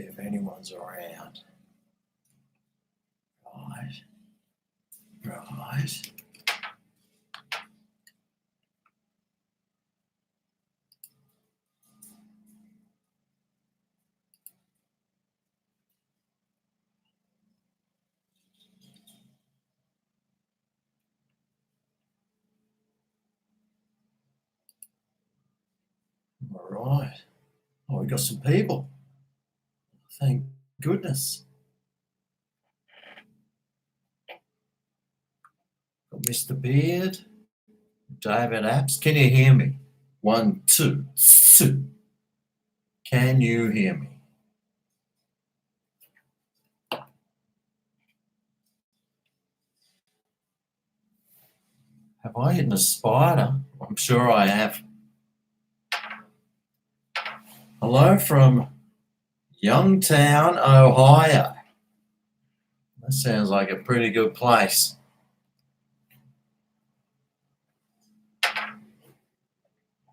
See if anyone's around. Right. Right. All right. Oh, we got some people. Thank goodness. Got Mr. Beard, David Apps. Can you hear me? 1, 2, 2. Can you hear me? Have I hit a spider? I'm sure I have. Hello from Youngtown, Ohio. That sounds like a pretty good place.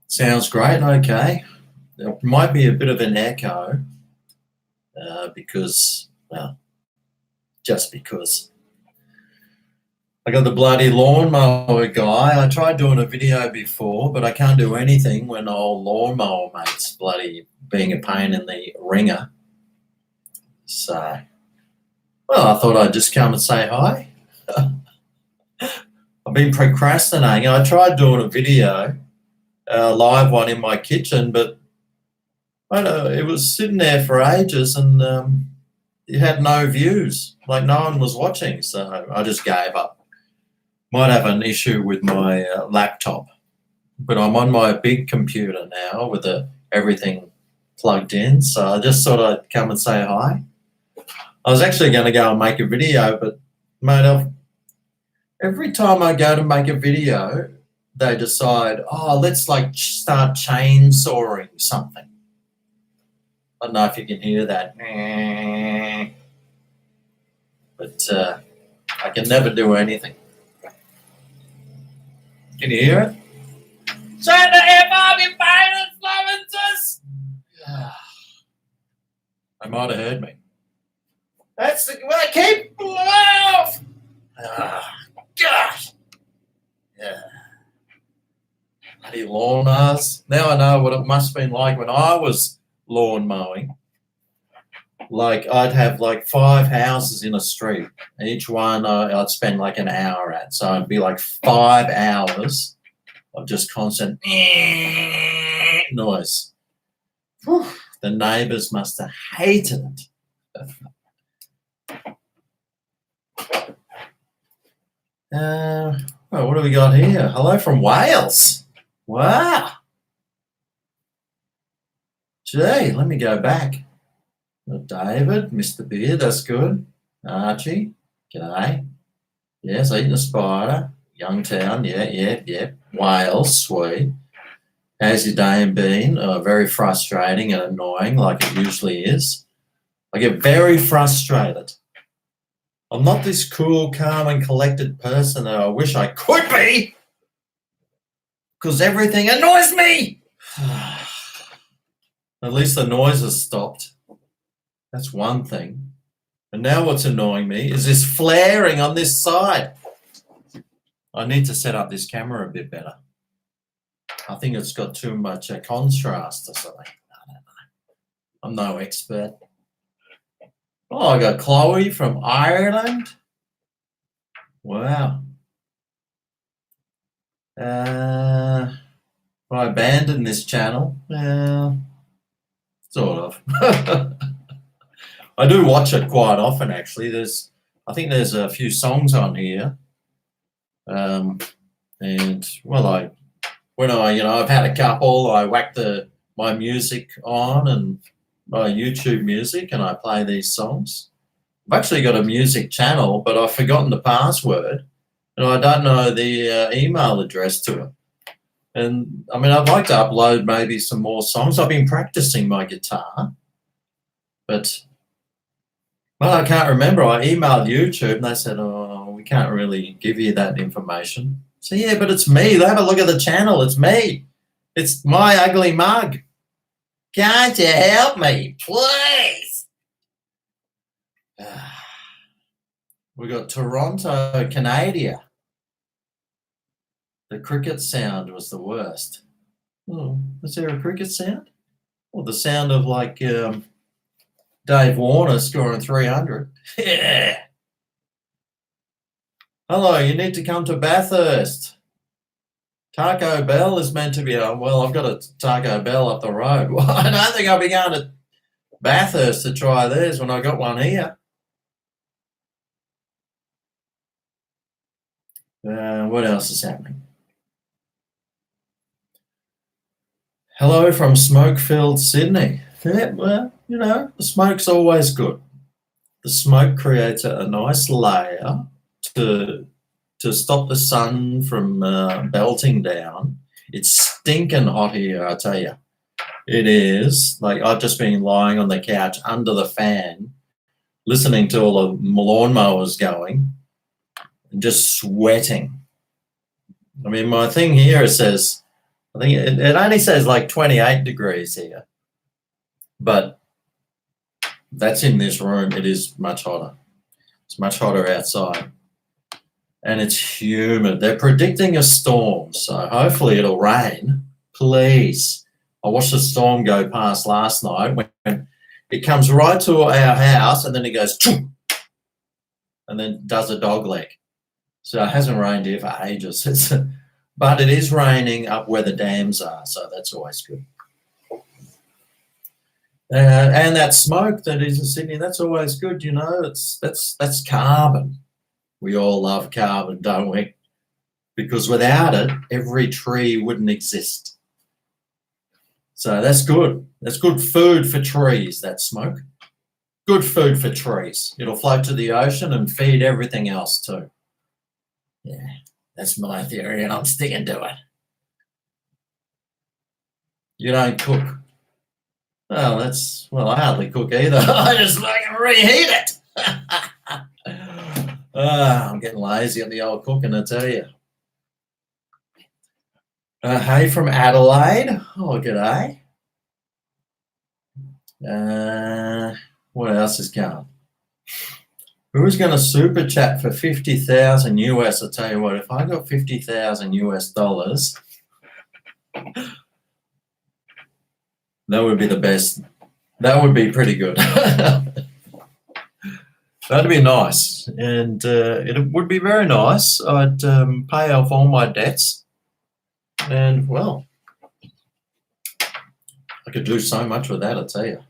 Sounds great, okay. There might be a bit of an echo because, well, just because. I got the bloody lawnmower guy. I tried doing a video before, but I can't do anything when old lawnmower mate's bloody being a pain in the ringer. So, well, I thought I'd just come and say hi. I've been procrastinating. I tried doing a video, a live one in my kitchen, but I don't know, it was sitting there for ages and it had no views. Like no one was watching, so I just gave up. Might have an issue with my laptop, but I'm on my big computer now with everything plugged in, so I just thought I'd come and say hi. I was actually going to go and make a video, but mate, every time I go to make a video, they decide, oh, let's like start chainsawing something. I don't know if you can hear that, but I can never do anything. Can you hear it? Shut the F up, you violent influencers! They might have heard me. That's the way I keep off! Gosh! Yeah. Bloody lawnmowers. Now I know what it must have been like when I was lawn mowing. Like I'd have like 5 houses in a street. Each one I'd spend like an hour at. So it'd be like 5 hours of just constant noise. Whew, the neighbours must have hated it. Well, what do we got here? Hello from Wales. Wow. Gee, let me go back. David, Mr. Beard, that's good. Archie, g'day. Yes, eating a spider. Youngtown, yeah. Wales, sweet. How's your day been? Very frustrating and annoying, like it usually is. I get very frustrated. I'm not this cool, calm, and collected person that I wish I could be, because everything annoys me. At least the noise has stopped. That's one thing. And now what's annoying me is this flaring on this side. I need to set up this camera a bit better. I think it's got too much contrast or something. I don't know. I'm no expert. Oh, I got Chloe from Ireland. Wow. I abandoned this channel. Sort of. I do watch it quite often, actually. I think there's a few songs on here, and well, I've had a couple. I whack my music on and my YouTube music, and I play these songs. I've actually got a music channel, but I've forgotten the password, and I don't know the email address to it. And I mean, I'd like to upload maybe some more songs. I've been practicing my guitar, but. Well, I can't remember. I emailed YouTube and they said, oh, we can't really give you that information. So, yeah, but it's me. Have a look at the channel. It's me. It's my ugly mug. Can't you help me, please? We got Toronto, Canada. The cricket sound was the worst. Oh, is there a cricket sound? Or the sound of like Dave Warner scoring 300. Yeah. Hello, you need to come to Bathurst. Taco Bell is meant to be on. Well, I've got a Taco Bell up the road. Well, I don't think I'll be going to Bathurst to try theirs when I got one here. What else is happening? Hello from smoke-filled Sydney. Yeah, well, you know, the smoke's always good. The smoke creates a nice layer to stop the sun from belting down. It's stinking hot here, I tell you. It is. Like, I've just been lying on the couch under the fan, listening to all the lawnmowers going, and just sweating. I mean, my thing here says, I think it only says like 28 degrees here, but that's in this room. It is much hotter. It's much hotter outside. And it's humid. They're predicting a storm, so hopefully it'll rain. Please. I watched the storm go past last night when it comes right to our house and then it goes choom, and then does a dog leg. So it hasn't rained here for ages. But it is raining up where the dams are, so that's always good. And that smoke that is in Sydney, that's always good, you know. That's carbon. We all love carbon, don't we? Because without it, every tree wouldn't exist. So that's good. That's good food for trees, that smoke. Good food for trees. It'll float to the ocean and feed everything else too. Yeah, that's my theory and I'm sticking to it. You don't cook. Well, I hardly cook either. I just fucking reheat it. I'm getting lazy on the old cooking, I tell you. Hey from Adelaide. Oh, g'day. What else is going? Who's going to super chat for 50,000 US? I'll tell you what, if I got 50,000 US dollars, that would be the best. That would be pretty good. That'd be nice. And it would be very nice. I'd pay off all my debts. And, well, I could do so much with that, I tell you.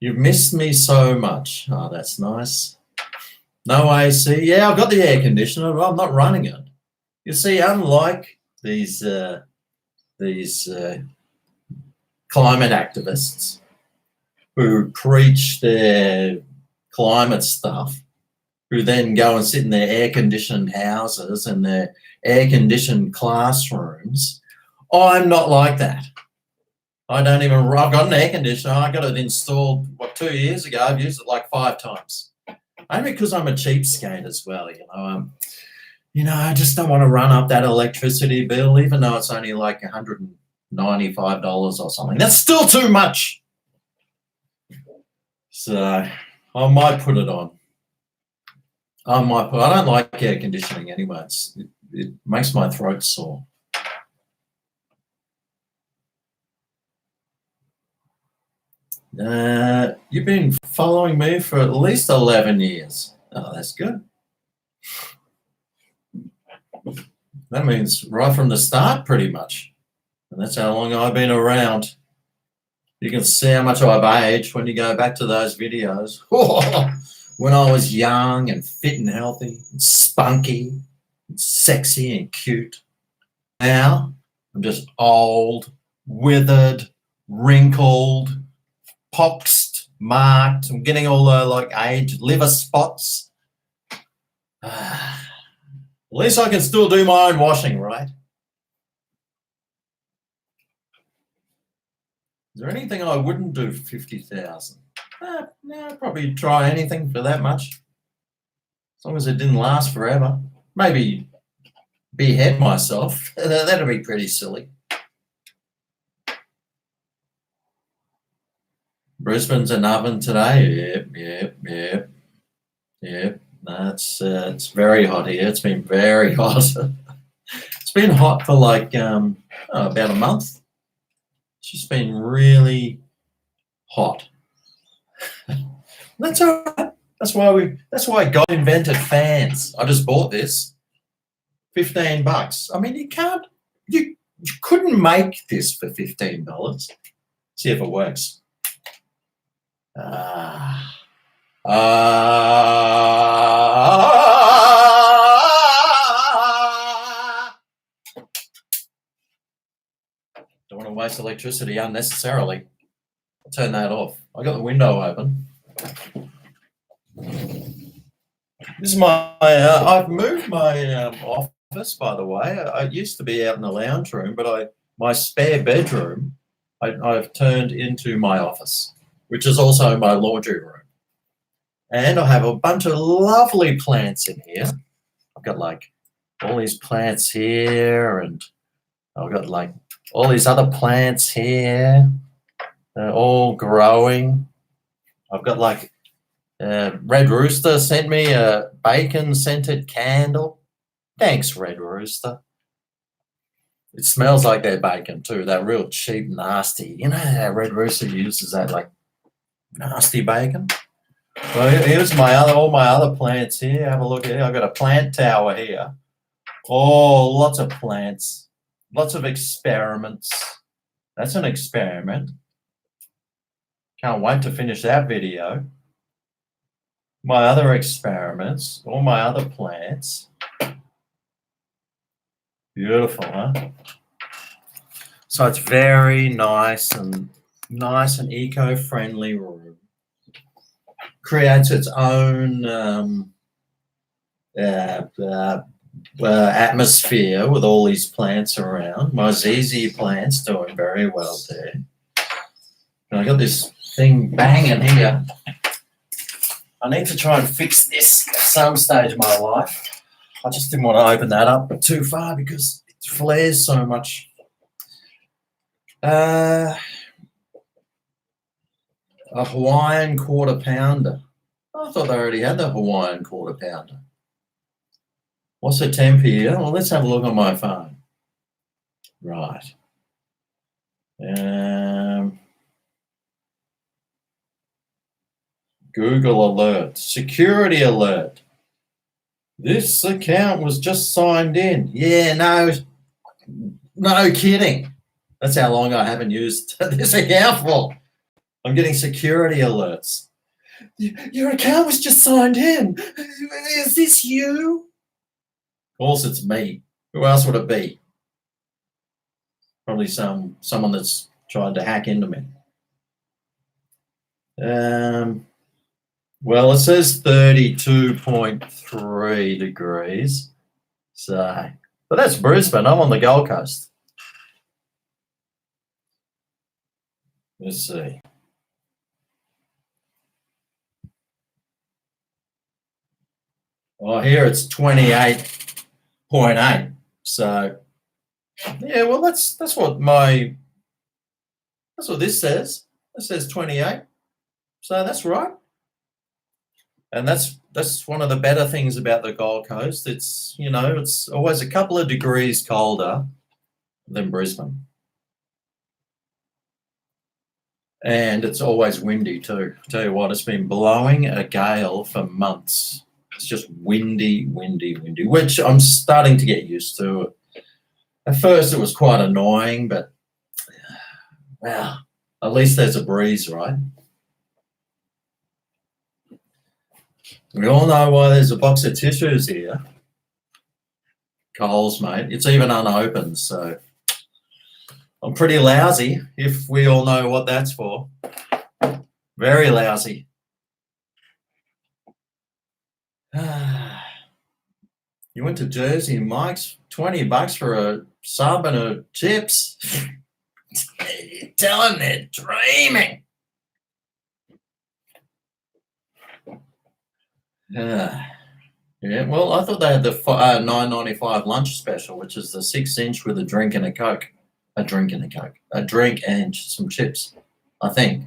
You've missed me so much. Oh, that's nice. No AC. Yeah, I've got the air conditioner, but I'm not running it. You see, unlike these climate activists who preach their climate stuff, who then go and sit in their air-conditioned houses and their air-conditioned classrooms, I'm not like that. I've got an air conditioner. I got it installed, 2 years ago. I've used it like 5 times. Only because I'm a cheapskate as well, you know. I just don't want to run up that electricity bill, even though it's only like $195 or something. That's still too much. So I might put it on. I don't like air conditioning anyway. It makes my throat sore. You've been following me for at least 11 years. Oh, that's good. That means right from the start, pretty much. And that's how long I've been around. You can see how much I've aged when you go back to those videos. When I was young and fit and healthy and spunky and sexy and cute. Now I'm just old, withered, wrinkled, poxed, marked. I'm getting all the like age liver spots. At least I can still do my own washing, right? Is there anything I wouldn't do for 50,000? No, I'd probably try anything for that much. As long as it didn't last forever. Maybe behead myself. That'd be pretty silly. Brisbane's an oven today. Yep. That's it's very hot here. It's been very hot. It's been hot for like about a month. It's just been really hot. That's all right. That's why God invented fans. I just bought this. $15. I mean, you couldn't make this for $15. See if it works. Don't want to waste electricity unnecessarily. I'll turn that off. I got the window open. This is my. I've moved my office, by the way. I used to be out in the lounge room, but my spare bedroom I've turned into my office, which is also my laundry room. And I have a bunch of lovely plants in here. I've got like all these plants here, and I've got like all these other plants here. They're all growing. I've got like Red Rooster sent me a bacon-scented candle. Thanks, Red Rooster. It smells like their bacon too, that real cheap, nasty. You know how Red Rooster uses that like nasty bacon? Well, here's all my other plants here. Have a look here. I've got a plant tower here. Oh, lots of plants. Lots of experiments. That's an experiment. Can't wait to finish that video. My other experiments, all my other plants. Beautiful, huh? So it's very nice and eco-friendly room. Creates its own atmosphere with all these plants around. My ZZ plant's doing very well there. And I got this thing banging here. I need to try and fix this at some stage of my life. I just didn't want to open that up too far because it flares so much. A Hawaiian quarter pounder. I thought they already had the Hawaiian quarter pounder. What's the temp here? Well, let's have a look on my phone. Right. Google alert. Security alert. This account was just signed in. Yeah, no kidding. That's how long I haven't used this account for. I'm getting security alerts. Your account was just signed in. Is this you? Of course it's me. Who else would it be? Probably someone that's tried to hack into me. Well, it says 32.3 degrees. So, but that's Brisbane. I'm on the Gold Coast. Let's see. Oh, here it's 28.8. So, yeah, well, that's what this says. It says 28. So that's right. And that's one of the better things about the Gold Coast. It's, it's always a couple of degrees colder than Brisbane. And it's always windy too. Tell you what, it's been blowing a gale for months. It's just windy, which I'm starting to get used to. At first it was quite annoying, but well, at least there's a breeze, right? We all know why there's a box of tissues here. Coles, mate. It's even unopened, so I'm pretty lousy, if we all know what that's for. Very lousy. You went to Jersey, Mike's, $20 for a sub and a chips. Tell them they're dreaming. Yeah, well, I thought they had the $9.95 lunch special, which is the 6-inch with a drink and a Coke. A drink and some chips, I think.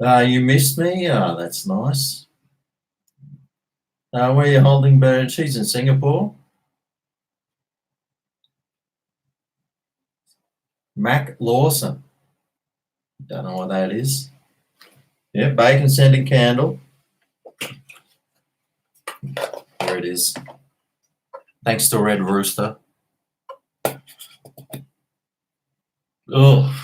You missed me? Oh, that's nice. Where are you holding Bird? She's in Singapore. Mac Lawson. Don't know what that is. Yeah, bacon scented candle. There it is. Thanks to Red Rooster. Oh,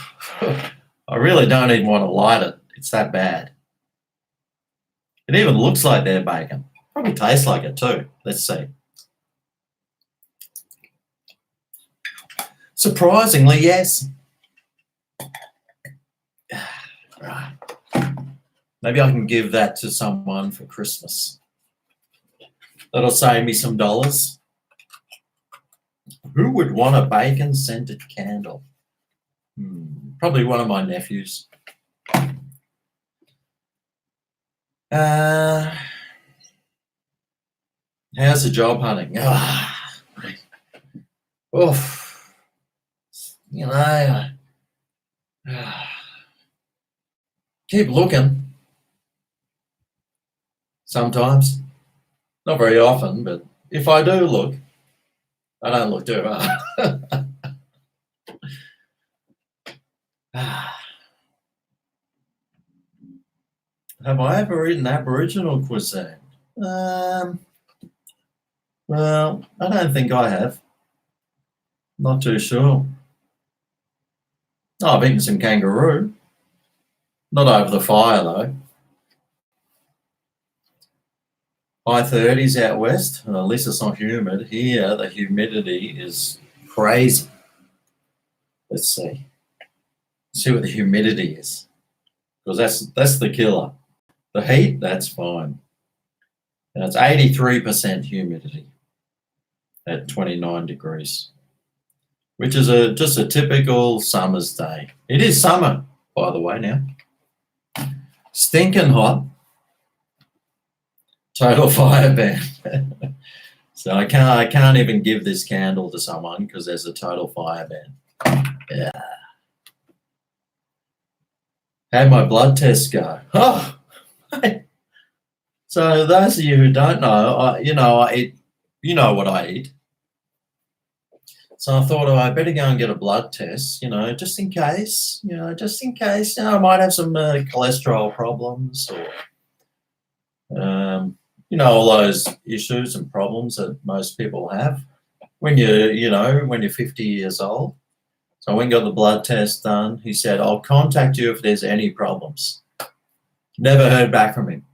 I really don't even want to light it. It's that bad. It even looks like their bacon. Probably tastes like it too. Let's see. Surprisingly, yes. Right. Maybe I can give that to someone for Christmas. That'll save me some dollars. Who would want a bacon scented candle? Probably one of my nephews. How's the job hunting? Oof. You know, keep looking. Sometimes. Not very often, but if I do look, I don't look too hard. Have I ever eaten Aboriginal cuisine? Well, I don't think I have. Not too sure. Oh, I've eaten some kangaroo. Not over the fire, though. High 30s out west. At least it's not humid. Here, the humidity is crazy. Let's see. See what the humidity is. Because that's the killer. The heat, that's fine. And it's 83% humidity at 29 degrees, which is just a typical summer's day. It is summer, by the way, now. Stinking hot. Total fire ban. So I can't even give this candle to someone because there's a total fire ban. Yeah. How'd my blood test go? Oh, so those of you who don't know, I eat, what I eat. So I thought, I better go and get a blood test, just in case, I might have some cholesterol problems or, all those issues and problems that most people have when you're 50 years old. So I went and got the blood test done. He said, I'll contact you if there's any problems. Never heard back from him.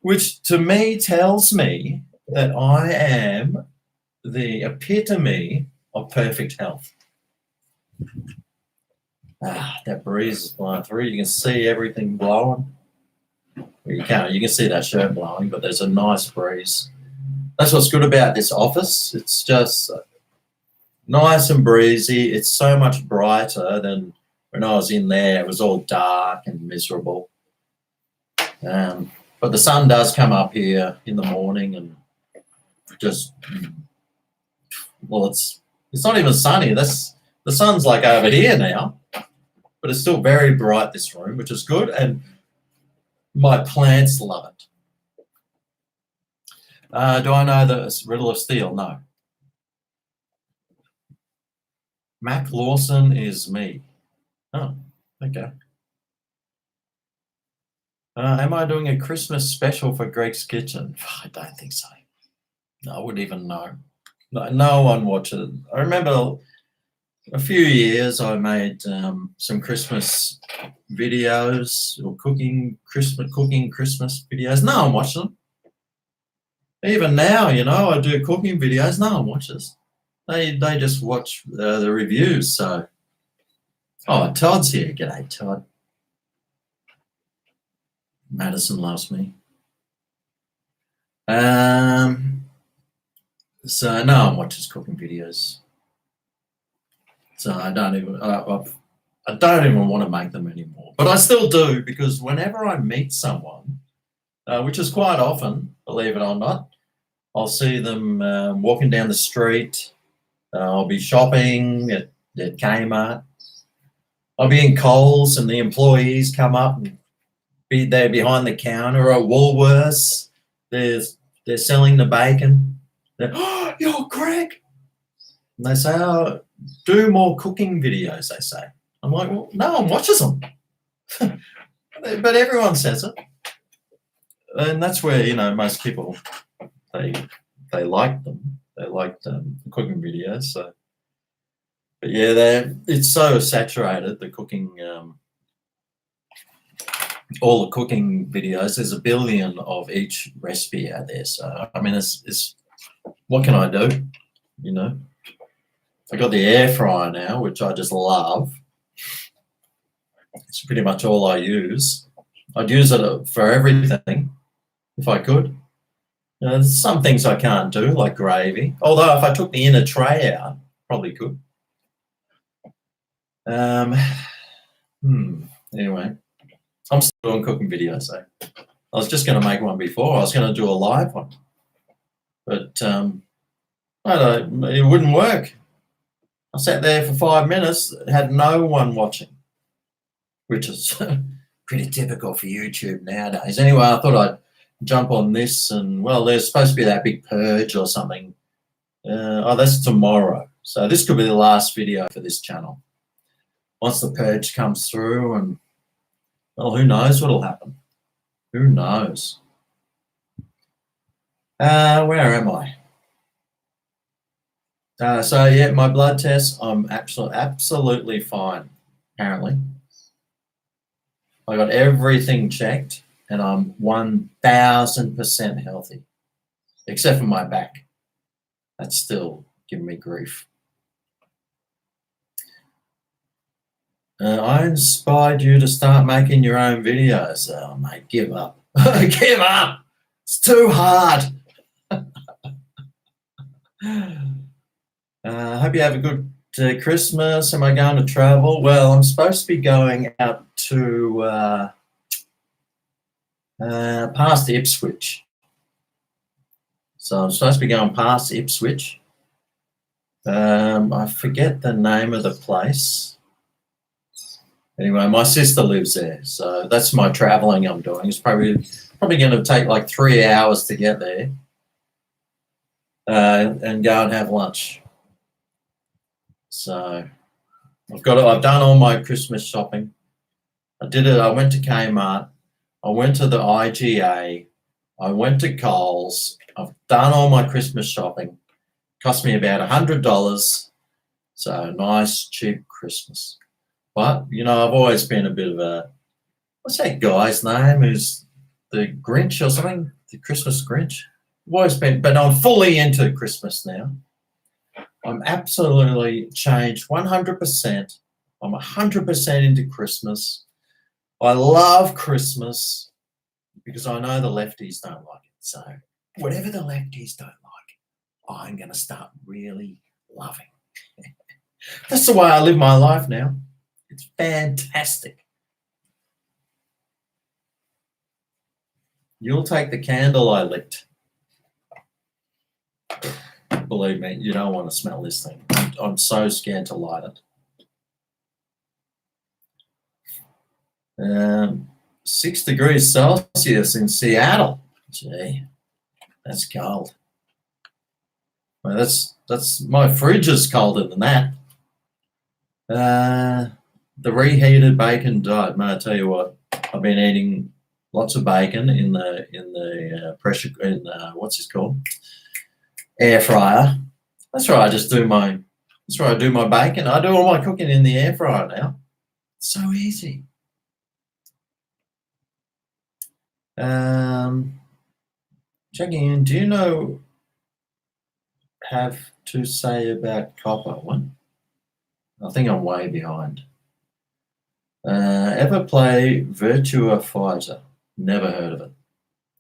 Which to me tells me that I am the epitome of perfect health. That breeze is blowing through. You can see everything blowing. Well, you can't. You can see that shirt blowing, but there's a nice breeze. That's what's good about this office. It's just nice and breezy. It's so much brighter than when I was in there. It was all dark and miserable. But the sun does come up here in the morning and just, well, it's not even sunny. The sun's like over here now, but it's still very bright, this room, which is good. And my plants love it. Do I know the Riddle of Steel? No. Mac Lawson is me. Oh, okay. Am I doing a Christmas special for Greg's Kitchen? I don't think so. No, I wouldn't even know. No one watches. I remember a few years I made some Christmas videos or cooking Christmas videos. No one watches them. Even now, I do cooking videos. No one watches. They just watch the reviews. So, Todd's here. G'day, Todd. Madison loves me. So no one watches cooking videos. So I don't even want to make them anymore. But I still do, because whenever I meet someone, which is quite often, believe it or not, I'll see them walking down the street. I'll be shopping at Kmart. I'll be in Coles and the employees come up and be there behind the counter, or Woolworths. They're selling the bacon. Oh, you're Greg. And they say, oh, do more cooking videos, they say. I'm like, well, no one watches them. But everyone says it. And that's where, most people, they like them. They like the cooking videos. So, but yeah, it's so saturated, the cooking, all the cooking videos. There's a billion of each recipe out there. So, I mean, it's what can I do? I got the air fryer now, which I just love. It's pretty much all I use. I'd use it for everything if I could. There's some things I can't do, like gravy. Although if I took the inner tray out, probably could. Anyway, I'm still doing cooking videos. So I was just going to make one before. I was going to do a live one, but it wouldn't work. I sat there for 5 minutes, had no one watching, which is pretty typical for YouTube nowadays. Anyway, I thought I'd jump on this, and well, there's supposed to be that big purge or something. That's tomorrow. So this could be the last video for this channel. Once the purge comes through, and well, who knows what'll happen? Who knows? Where am I? So yeah, my blood test, I'm absolutely fine, apparently. I got everything checked and I'm 1000% healthy, except for my back. That's still giving me grief. I inspired you to start making your own videos. Oh, mate, give up. Give up. It's too hard. I hope you have a good Christmas. Am I going to travel? Well, I'm supposed to be going out to past Ipswich. So I'm supposed to be going past Ipswich. I forget the name of the place. Anyway, my sister lives there, so that's my traveling I'm doing. It's probably going to take like 3 hours to get there and go and have lunch. So I've done all my Christmas shopping. I did it. I went to Kmart. I went to the IGA. I went to Coles. I've done all my Christmas shopping. Cost me about $100. So nice, cheap Christmas. But, I've always been a bit of what's that guy's name? Who's the Grinch or something? The Christmas Grinch? I've always been, but I'm fully into Christmas now. I'm absolutely changed 100%. I'm 100% into Christmas. I love Christmas because I know the lefties don't like it. So whatever the lefties don't like, I'm going to start really loving. That's the way I live my life now. It's fantastic. You'll take the candle I lit. Believe me, you don't want to smell this thing. I'm so scared to light it. 6 degrees Celsius in Seattle. Gee, that's cold. Well, that's my fridge is colder than that. The reheated bacon diet. May I tell you what? I've been eating lots of bacon in the pressure what's it called? Air fryer. That's right. That's where I do my bacon. I do all my cooking in the air fryer now. It's so easy. Checking in. Do you have to say about copper one? I think I'm way behind. Ever play Virtua Fighter? Never heard of it.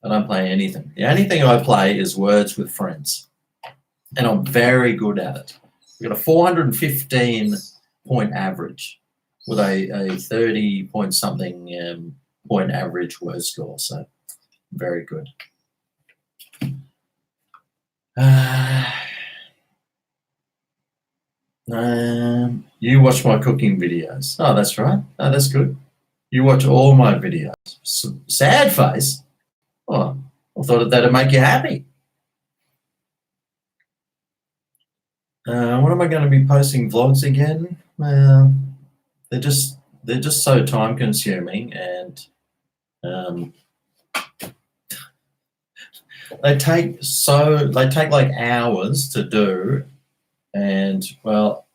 I don't play anything. The only thing I play is Words with Friends, and I'm very good at it. I've got a 415 point average with a 30 point something point average word score, so very good. You watch my cooking videos. Oh, that's right. Oh, that's good. You watch all my videos. Sad face. Oh, I thought that'd make you happy. When am I going to be posting vlogs again? They're just so time consuming, and they take like hours to do, and well,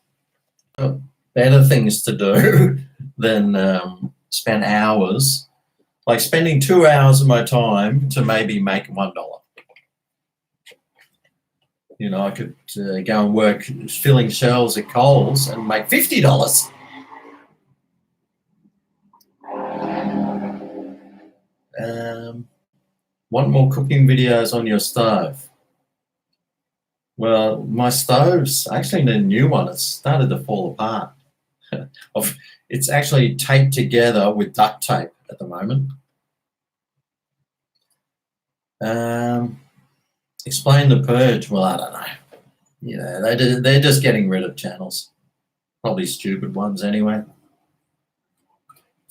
better things to do than spend hours, like spending 2 hours of my time to maybe make $1. You know, I could go and work filling shelves at Coles and make $50. Want more cooking videos on your stove? Well, my stove's actually a new one. It's started to fall apart. It's actually taped together with duct tape at the moment. Explain the purge. Well, I don't know. You know, they're just getting rid of channels. Probably stupid ones anyway.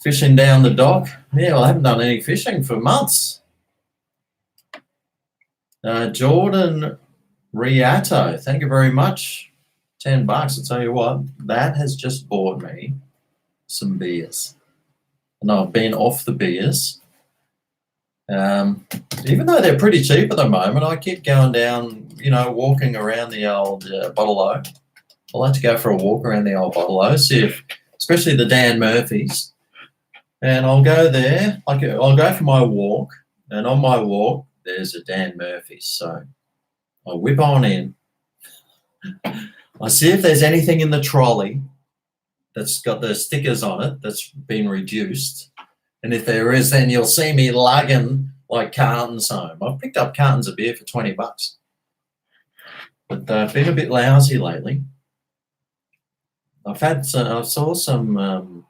Fishing down the dock. Yeah, well, I haven't done any fishing for months. Jordan Riato, thank you very much. $10. I'll tell you what, that has just bought me some beers. And I've been off the beers. Even though they're pretty cheap at the moment, I keep going down, you know, walking around the old Bottle-O. I like to go for a walk around the old Bottle-O, see if, especially the Dan Murphys. And I'll go there, like I'll go for my walk, and on my walk, there's a Dan Murphy's. So I'll whip on in. I see if there's anything in the trolley that's got the stickers on it that's been reduced. And if there is, then you'll see me lugging like cartons home. I've picked up cartons of beer for $20. But I've been a bit lousy lately. I saw some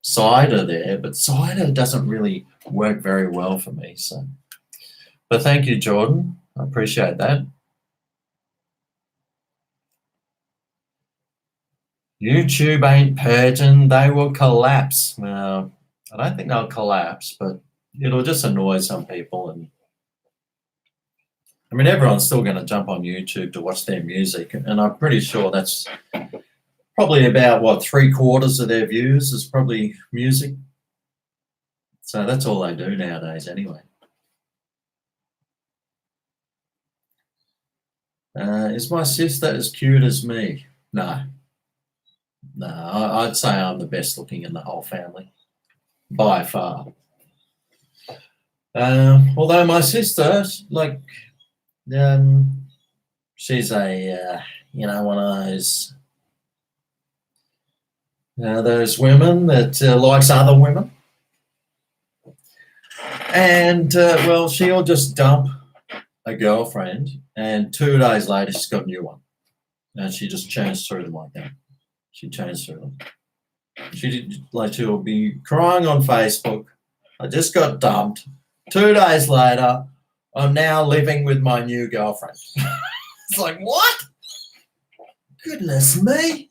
cider there, but cider doesn't really work very well for me. So, but thank you, Jordan. I appreciate that. YouTube ain't purging, they will collapse. Well, I don't think they'll collapse, but it'll just annoy some people. And I mean, everyone's still going to jump on YouTube to watch their music, and I'm pretty sure that's probably about, what, 3/4 of their views is probably music. So that's all they do nowadays anyway. Is my sister as cute as me? No. No, I'd say I'm the best looking in the whole family, by far. Although my sister, like, she's a, you know, one of those women that likes other women. And, well, she'll just dump a girlfriend, and 2 days later she's got a new one. And she just churns through them like that. She changed through them. She'll be crying on Facebook. I just got dumped. 2 days later, I'm now living with my new girlfriend. It's like, what? Goodness me.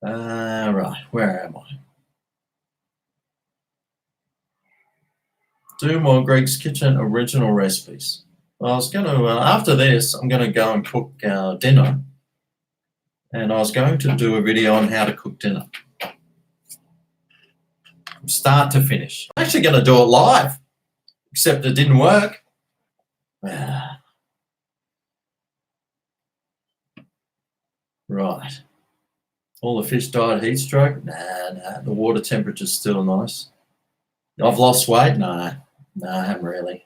Right, where am I? Do more Greg's Kitchen original recipes. Well, I was going to, after this, I'm going to go and cook dinner. And I was going to do a video on how to cook dinner. From start to finish. I'm actually going to do it live, except it didn't work. Right. All the fish died heat stroke? Nah. The water temperature's still nice. I've lost weight? No, I haven't really.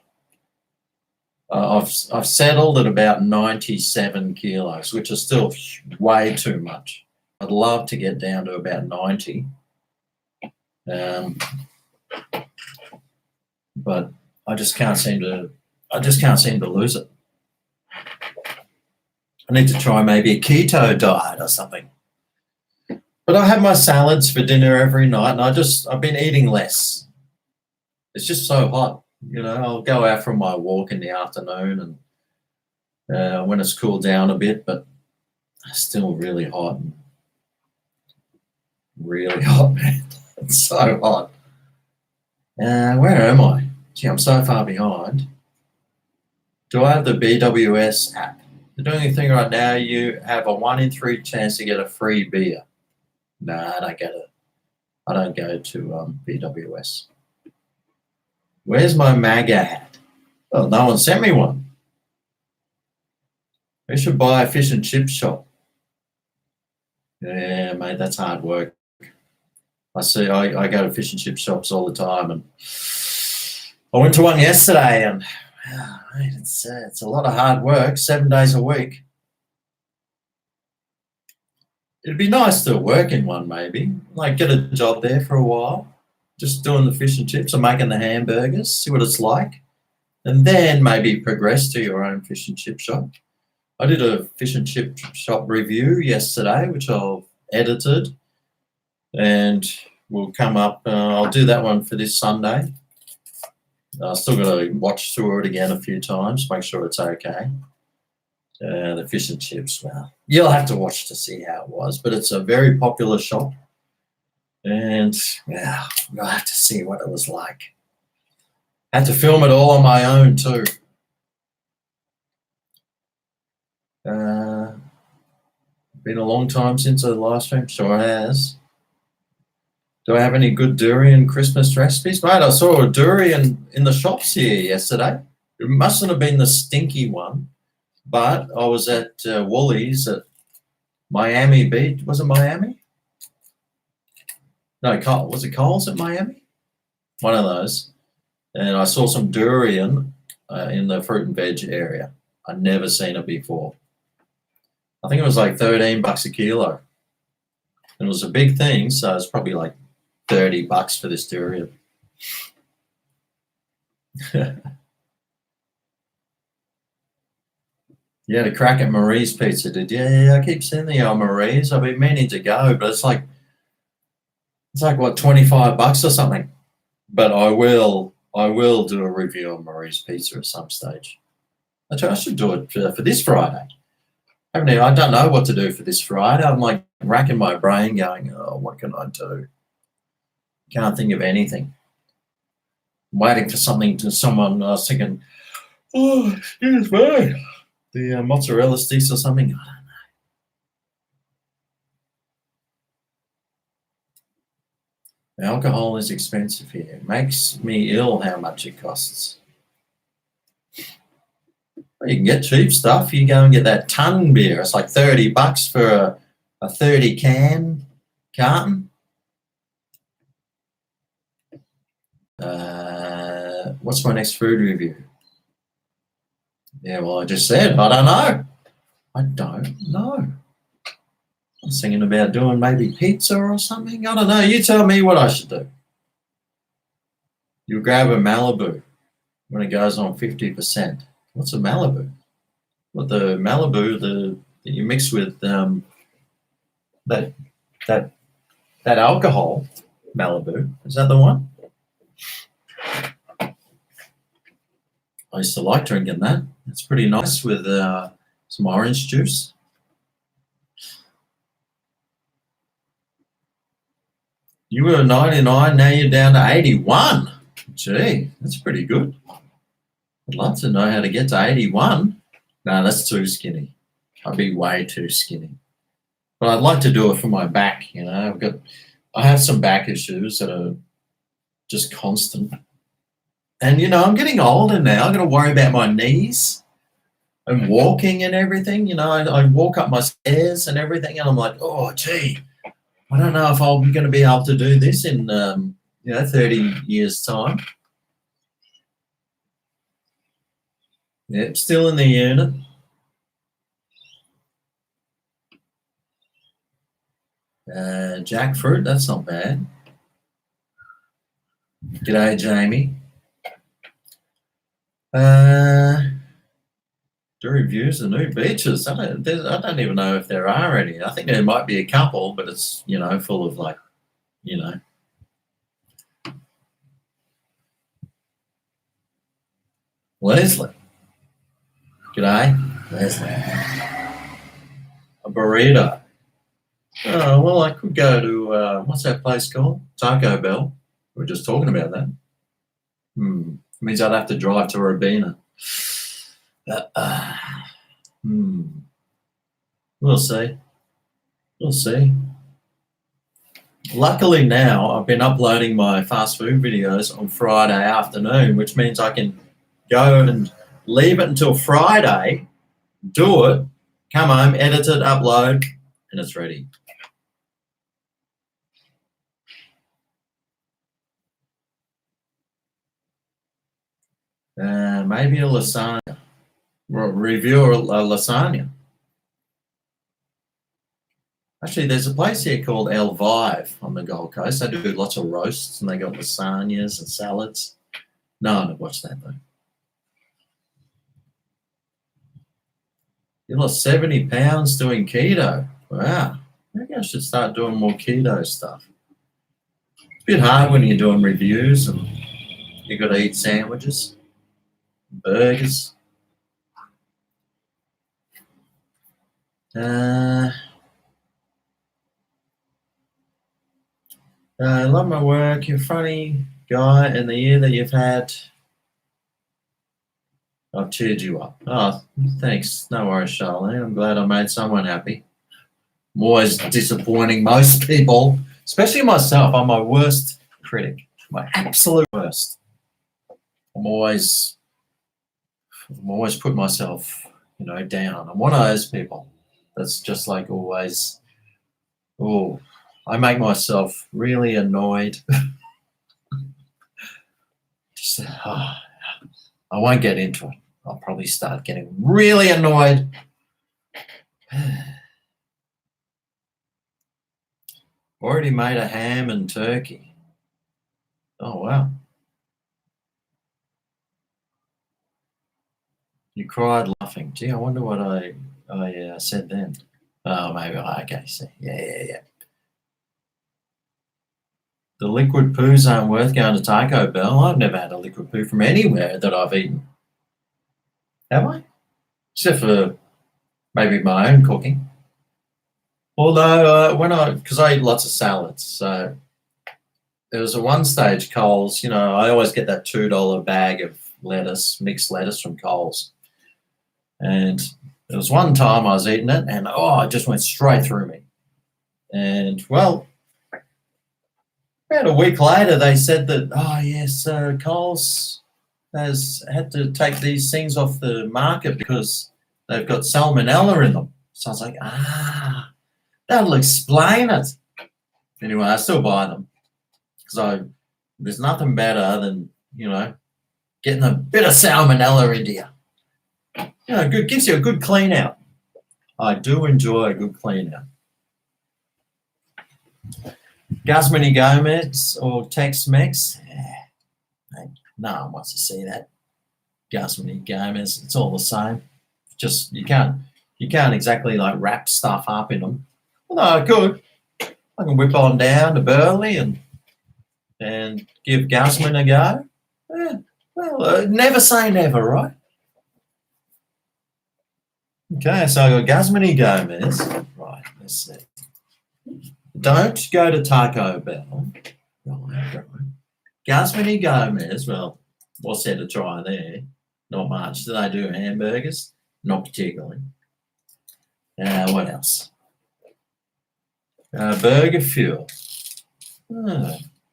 I've settled at about 97 kilos, which is still way too much. I'd love to get down to about 90. But I just can't seem to lose it. I need to try maybe a keto diet or something. But I have my salads for dinner every night, and I've been eating less. It's just so hot. You know, I'll go out for my walk in the afternoon, and when it's cooled down a bit, but still really hot. Really hot, man. It's so hot. Where am I? Gee, I'm so far behind. Do I have the BWS app? The only thing right now, you have a 1 in 3 chance to get a free beer. Nah, I don't get it. I don't go to BWS. Where's my MAGA hat? Well, no one sent me one. We should buy a fish and chip shop. Yeah, mate, that's hard work. I go to fish and chip shops all the time, and I went to one yesterday, and mate, it's a lot of hard work, 7 days a week. It'd be nice to work in one, maybe, like get a job there for a while, just doing the fish and chips or making the hamburgers, see what it's like, and then maybe progress to your own fish and chip shop. I did a fish and chip shop review yesterday, which I've edited, and will come up. I'll do that one for this Sunday. I still got to watch through it again a few times, make sure it's okay. The fish and chips, well, you'll have to watch to see how it was, but it's a very popular shop, and yeah, you'll have to see what it was like. I had to film it all on my own too. Been a long time since I live streamed. Sure has. Do I have any good durian Christmas recipes? Mate, I saw a durian in the shops here yesterday. It mustn't have been the stinky one, but I was at Woolies at Miami Beach. Was it Miami? No, was it Coles at Miami? One of those. And I saw some durian in the fruit and veg area. I'd never seen it before. I think it was like $13 a kilo. And it was a big thing, so it's probably like $30 for this durian. You had a crack at Marie's Pizza, did you? Yeah, I keep seeing the Marie's. I've been meaning to go, but it's like what, $25 or something. But I will do a review on Marie's Pizza at some stage. Actually, I should do it for this Friday. I don't know what to do for this Friday. I'm like racking my brain going, oh, what can I do? Can't think of anything. I'm waiting for someone. I was thinking, oh, excuse me, the mozzarella sticks or something. I don't know. Alcohol is expensive here. It makes me ill how much it costs. Well, you can get cheap stuff. You go and get that ton beer. It's like $30 for a 30 can carton. What's my next food review? Yeah, well, I just said, I don't know. I don't know. I'm thinking about doing maybe pizza or something. I don't know. You tell me what I should do. You grab a Malibu when it goes on 50%. What's a Malibu? Well, the Malibu that you mix with that alcohol, Malibu. Is that the one? I used to like drinking that. It's pretty nice with some orange juice. You were 99, now you're down to 81. Gee, that's pretty good. I'd love to know how to get to 81. No, that's too skinny. I'd be way too skinny. But I'd like to do it for my back, I have some back issues that are just constant. And, I'm getting older now. I've got to worry about my knees and walking and everything. I walk up my stairs and everything, and I'm like, oh, gee, I don't know if I'm going to be able to do this in, 30 years' time. Yep, still in the unit. Jackfruit, that's not bad. G'day, Jamie. Do reviews of new beaches. I don't even know if there are any. I think there might be a couple, but it's, full of like, Leslie. G'day. There's that. A burrito. Oh, well, I could go to, what's that place called? Taco Bell. We were just talking about that. Means I'd have to drive to Robina. We'll see. We'll see. Luckily now, I've been uploading my fast food videos on Friday afternoon, which means I can go and leave it until Friday, do it, come home, edit it, upload, and it's ready. Maybe a lasagna. Review a lasagna. Actually, there's a place here called El Vive on the Gold Coast. They do lots of roasts and they got lasagnas and salads. No, I don't watch that though. You lost 70 pounds doing keto. Wow. Maybe I should start doing more keto stuff. It's a bit hard when you're doing reviews and you got to eat sandwiches, burgers. I love my work. You're a funny guy, and the year that you've had, I've cheered you up. Oh, thanks. No worries, Charlene. I'm glad I made someone happy. I'm always disappointing most people, especially myself. I'm my worst critic, my absolute worst. I'm always put myself, down. I'm one of those people that's just like always, I make myself really annoyed. I won't get into it. I'll probably start getting really annoyed. Already made a ham and turkey. Oh, wow. You cried laughing. Gee, I wonder what I said then. Oh, maybe. Okay, see. Yeah. The liquid poos aren't worth going to Taco Bell. I've never had a liquid poo from anywhere that I've eaten. Have I? Except for maybe my own cooking. Although because I eat lots of salads, so there was a one stage Coles. I always get that $2 bag of lettuce, mixed lettuce from Coles, and there was one time I was eating it, and it just went straight through me. And well, about a week later, they said that yes, Coles has had to take these things off the market because they've got salmonella in them. So I was like, that'll explain it. Anyway, I still buy them because there's nothing better than getting a bit of salmonella into you. Good, gives you a good clean out. I do enjoy a good clean out. Guzmany Gomez or Tex-Mex? No one wants to see that. Guzmany Gomez, it's all the same. Just you can't exactly like wrap stuff up in them. Although I could. I can whip on down to Burley and give Guzman a go. Yeah, well, never say never, right? Okay, so I got Guzmany Gomez. Right, let's see. Don't go to Taco Bell. Right. Guzmany Gomez, well, what's there to try there? Not much. Do they do hamburgers? Not particularly. What else? Burger Fuel.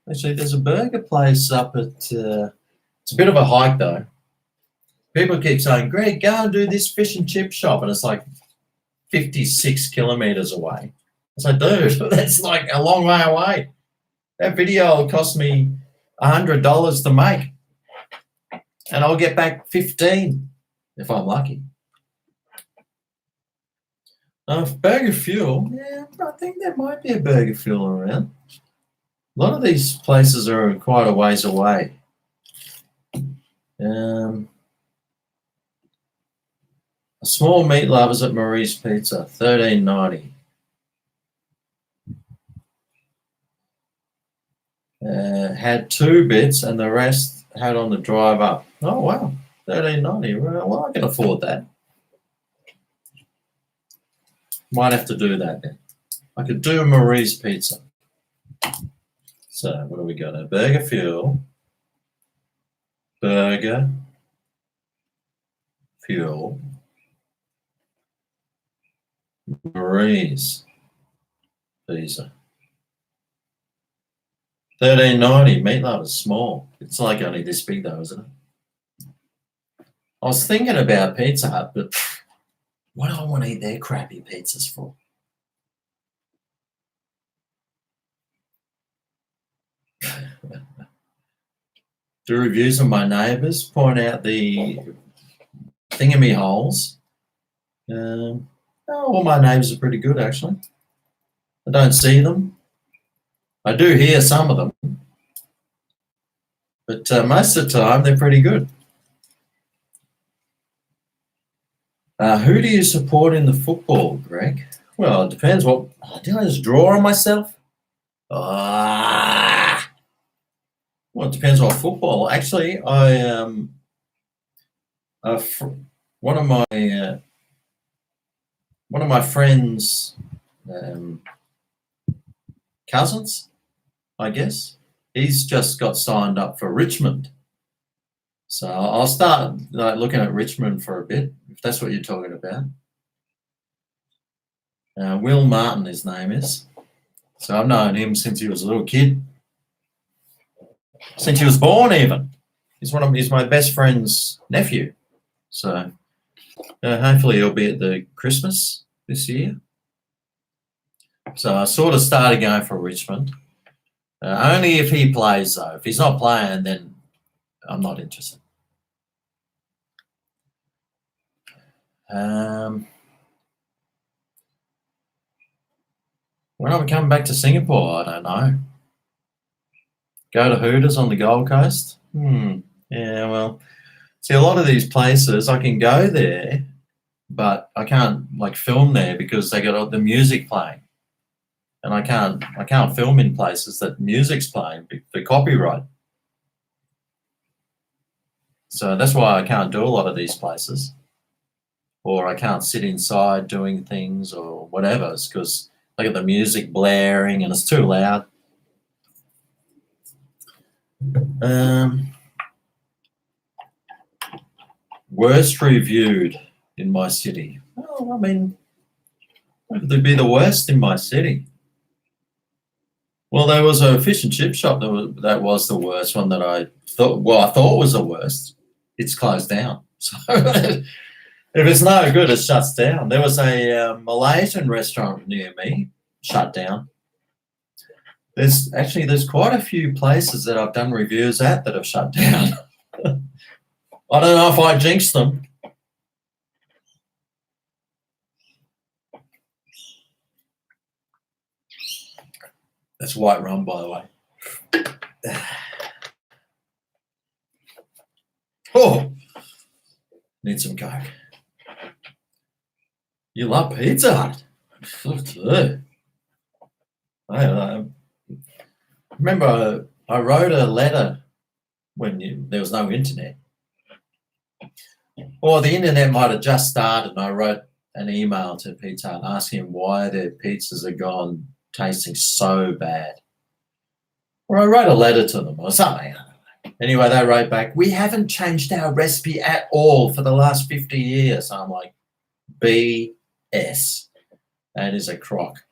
Actually, there's a burger place up at, it's a bit of a hike though. People keep saying, Greg, go and do this fish and chip shop. And it's like 56 kilometers away. It's like, dude, that's like a long way away. That video will cost me $100 to make. And I'll get back 15 if I'm lucky. Burger Fuel, yeah, I think there might be a Burger Fuel around. A lot of these places are quite a ways away. A small meat lovers at Marie's Pizza, $13.90. Had 2 bits and the rest had on the drive up. Oh wow, $13.90. Well, I can afford that. Might have to do that then. I could do Marie's Pizza. So what do we got? A burger fuel. Burger fuel. Marie's Pizza. $13.90. Meatloaf is small. It's like only this big though, isn't it? I was thinking about Pizza Hut, but what do I want to eat their crappy pizzas for? Do reviews of my neighbours, point out the thingamy holes. All my neighbours are pretty good, actually. I don't see them. I do hear some of them, but most of the time they're pretty good. Who do you support in the football, Greg? Well, it depends. What did I just draw on myself? Well, it depends on football. Actually, one of my friends' cousins, I guess, he's just got signed up for Richmond. So I'll start looking at Richmond for a bit, if that's what you're talking about. Will Martin, his name is. So I've known him since he was a little kid. Since he was born, even. He's my best friend's nephew. So hopefully he'll be at the Christmas this year. So I sort of started going for Richmond. Only if he plays, though. If he's not playing, then I'm not interested. When are we coming back to Singapore? I don't know. Go to Hooters on the Gold Coast? Yeah, well, see, a lot of these places, I can go there, but I can't film there because they got the music playing, and I can't film in places that music's playing for copyright. So that's why I can't do a lot of these places, or I can't sit inside doing things or whatever. It's because they got the music blaring and it's too loud. Worst reviewed in my city. Well, I mean, what could be the worst in my city? Well, there was a fish and chip shop that was the worst one that I thought was the worst. It's closed down. So if it's no good, it shuts down. There was a Malaysian restaurant near me, shut down. There's quite a few places that I've done reviews at that have shut down. I don't know if I jinxed them. That's white rum, by the way. Oh, need some Coke. You love Pizza Hut. I remember I wrote a letter when there was no internet. Or the internet might have just started, and I wrote an email to Pizza Hut asking why their pizzas are gone tasting so bad. Or I wrote a letter to them or something. Anyway, they wrote back, "We haven't changed our recipe at all for the last 50 years. I'm like, BS. That is a crock.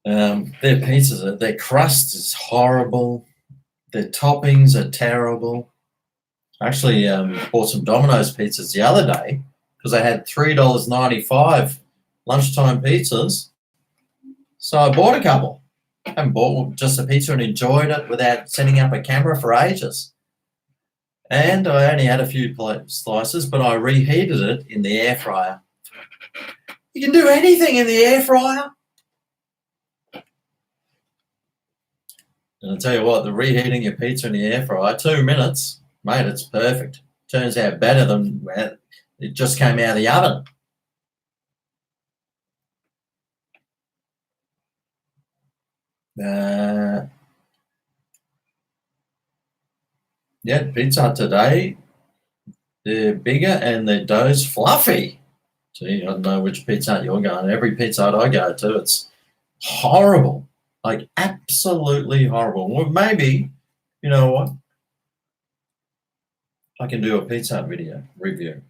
Their pizzas, their crust is horrible. Their toppings are terrible. I actually bought some Domino's pizzas the other day because they had $3.95 lunchtime pizzas. So I bought a couple. I haven't bought just a pizza and enjoyed it without setting up a camera for ages. And I only had a few slices, but I reheated it in the air fryer. You can do anything in the air fryer. And I'll tell you what, the reheating your pizza in the air fryer, 2 minutes, mate, it's perfect. Turns out better than it just came out of the oven. Yeah, Pizza Hut today, they're bigger and their dough's fluffy. See, I don't know which Pizza Hut you're going. Every Pizza Hut I go to, it's horrible. Like, absolutely horrible. Well, maybe, you know what? I can do a Pizza Hut video review.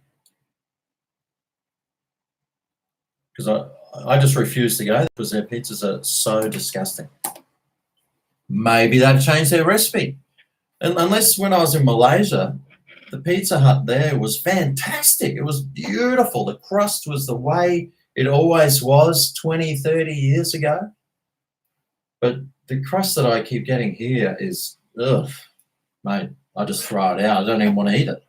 Because I just refuse to go because their pizzas are so disgusting. Maybe they've changed their recipe. And unless when I was in Malaysia, the Pizza Hut there was fantastic. It was beautiful. The crust was the way it always was 20, 30 years ago. But the crust that I keep getting here is, ugh, mate, I just throw it out. I don't even want to eat it.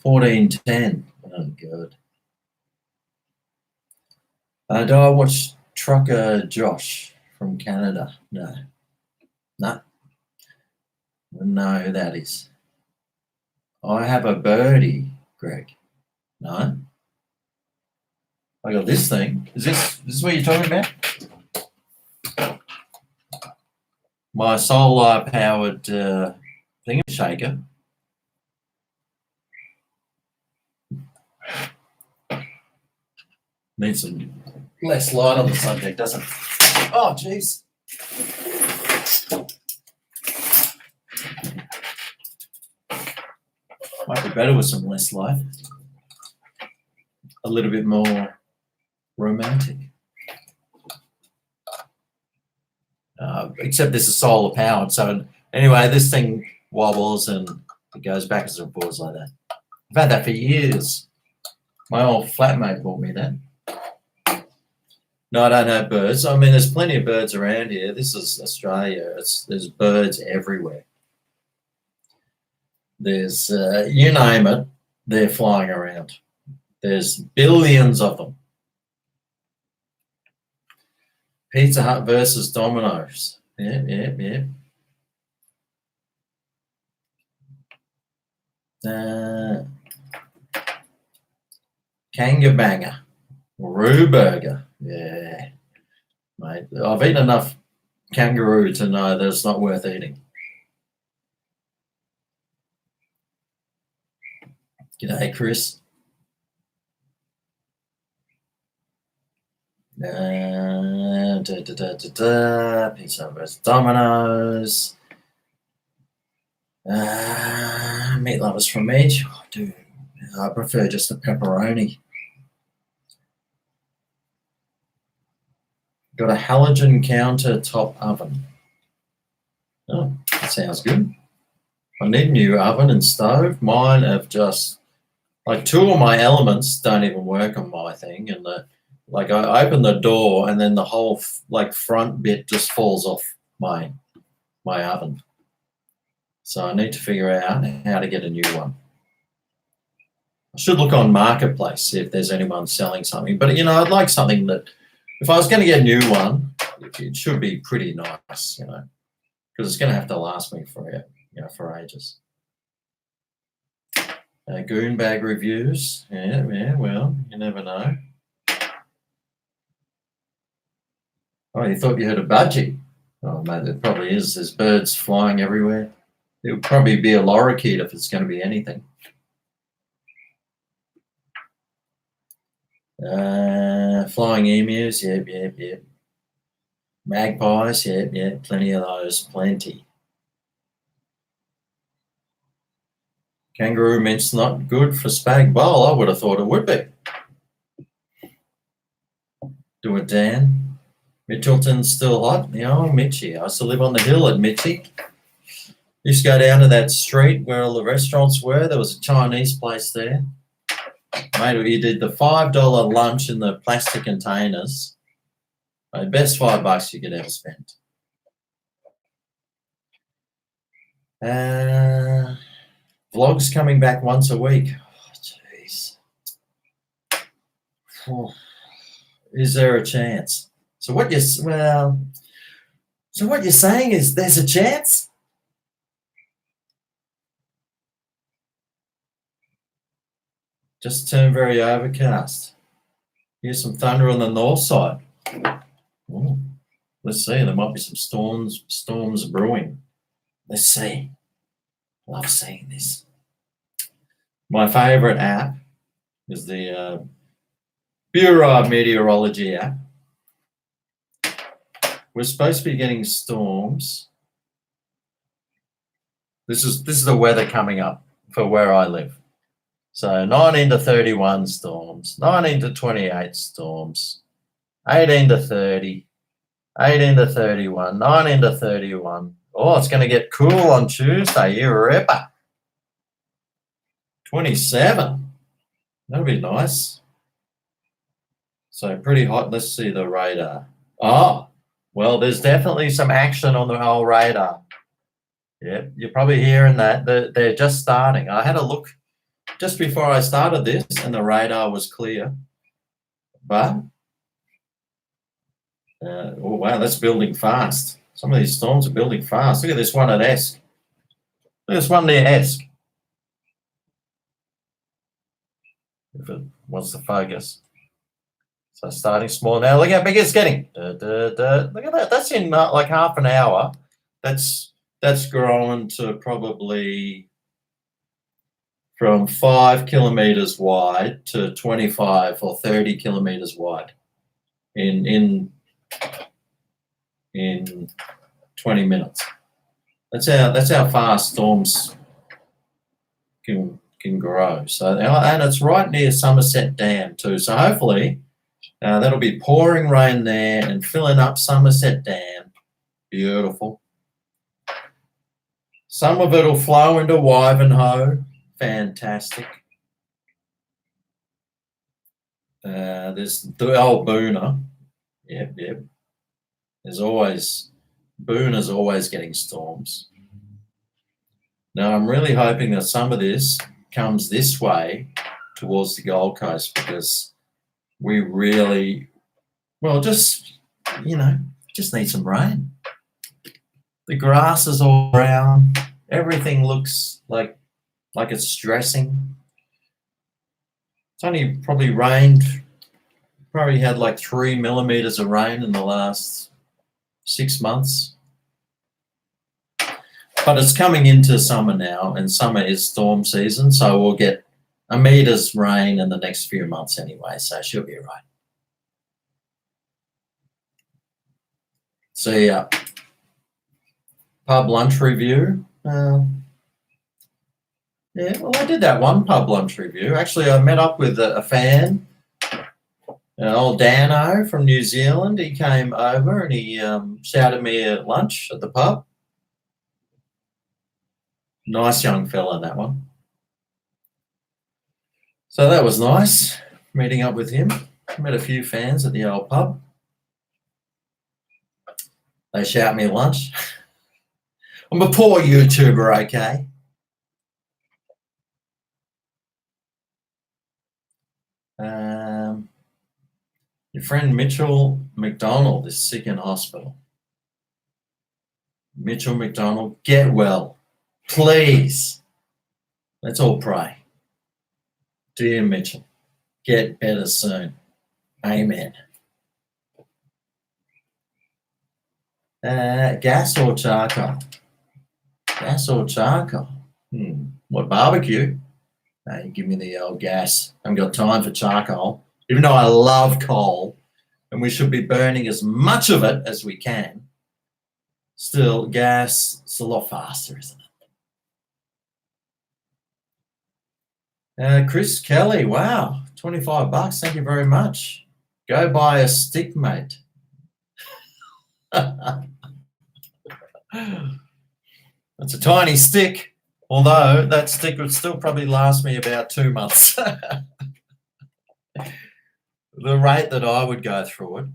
1410. Oh, good. Do I watch Trucker Josh from Canada? No. No. Wouldn't know who that is. I have a birdie, Greg. No. I got this thing. Is this what you're talking about? My solar powered thing shaker. Needs some less light on the subject, doesn't it? Oh, jeez. Might be better with some less light. A little bit more romantic. Except this is solar powered. So anyway, this thing wobbles and it goes backwards and forwards like that. I've had that for years. My old flatmate bought me that. No, I don't have birds. I mean, there's plenty of birds around here. This is Australia. There's birds everywhere. There's, you name it, they're flying around. There's billions of them. Pizza Hut versus Domino's. Yeah. Kangabanger. Roo burger. Yeah. Mate, I've eaten enough kangaroo to know that it's not worth eating. G'day, Chris. Pizza vs Domino's. Meat lovers from each. Oh, dude, I prefer just the pepperoni. Got a halogen countertop oven. Oh, that sounds good. I need a new oven and stove. Mine have just, like, two of my elements don't even work on my thing, and like I open the door and then the whole front bit just falls off my oven. So I need to figure out how to get a new one. I should look on Marketplace, see if there's anyone selling something. But, you know, I'd like something that, if I was going to get a new one, it should be pretty nice, you know, because it's going to have to last me for ages. Goon bag reviews. Yeah, well, you never know. Oh, you thought you heard a budgie? Oh, mate, there probably is. There's birds flying everywhere. It would probably be a lorikeet if it's going to be anything. Flying emus, yep. Magpies, yep, plenty of those, plenty. Kangaroo mint's not good for spag bowl. I would have thought it would be. Do it, Dan. Mitchelton's still hot. Yeah, oh, Mitchie. I used to live on the hill at Mitchie. Used to go down to that street where all the restaurants were. There was a Chinese place there. Mate, you did the $5 lunch in the plastic containers. The best $5 you could ever spend. Vlogs coming back once a week. Oh, jeez. Is there a chance? So what you're saying is there's a chance? Just turned very overcast. Here's some thunder on the north side. Ooh. Let's see. There might be some storms brewing. Let's see. Love seeing this. My favourite app is the Bureau of Meteorology app. We're supposed to be getting storms. This is the weather coming up for where I live. So 19 to 31 storms, 19 to 28 storms, 18 to 30, 18 to 31, 19 to 31. Oh, it's going to get cool on Tuesday. You ripper. 27. That'll be nice. So pretty hot. Let's see the radar. Oh, well, there's definitely some action on the whole radar. Yeah, you're probably hearing that. They're just starting. I had a look just before I started this, and the radar was clear. But, oh, wow, that's building fast. Some of these storms are building fast. Look at this one at Esk. Look at this one near Esk. If it wants to focus. So starting small now. Look how big it's getting. Look at that. That's in like half an hour. That's grown to probably from 5 kilometers wide to 25 or 30 kilometers wide in 20 minutes. That's how fast storms can grow. So, and it's right near Somerset Dam too. So hopefully that'll be pouring rain there and filling up Somerset Dam. Beautiful. Some of it will flow into Wivenhoe. Fantastic. There's the old Booner. Yep. There's always, Booner's always getting storms. Now, I'm really hoping that some of this comes this way towards the Gold Coast, because we really, well, just need some rain. The grass is all brown. Everything looks like it's stressing. It's only probably had like 3 millimeters of rain in the last 6 months. But it's coming into summer now, and summer is storm season, so we'll get a meter's rain in the next few months anyway, so she'll be right. See ya. Pub lunch review. Yeah, well, I did that one pub lunch review. Actually, I met up with a fan, old Dano from New Zealand. He came over and he shouted me at lunch at the pub. Nice young fella, that one. So that was nice, meeting up with him. Met a few fans at the old pub. They shout me lunch. I'm a poor YouTuber, okay? Your friend Mitchell McDonald is sick in hospital. Mitchell McDonald, get well. Please. Let's all pray. Dear Mitchell, get better soon. Amen. Gas or charcoal? Gas or charcoal? What, barbecue? No, you give me the old gas. I haven't got time for charcoal, even though I love coal, and we should be burning as much of it as we can. Still, gas, it's a lot faster, isn't it? Chris Kelly, wow, $25. Thank you very much. Go buy a stick, mate. That's a tiny stick, although that stick would still probably last me about 2 months. The rate that I would go through it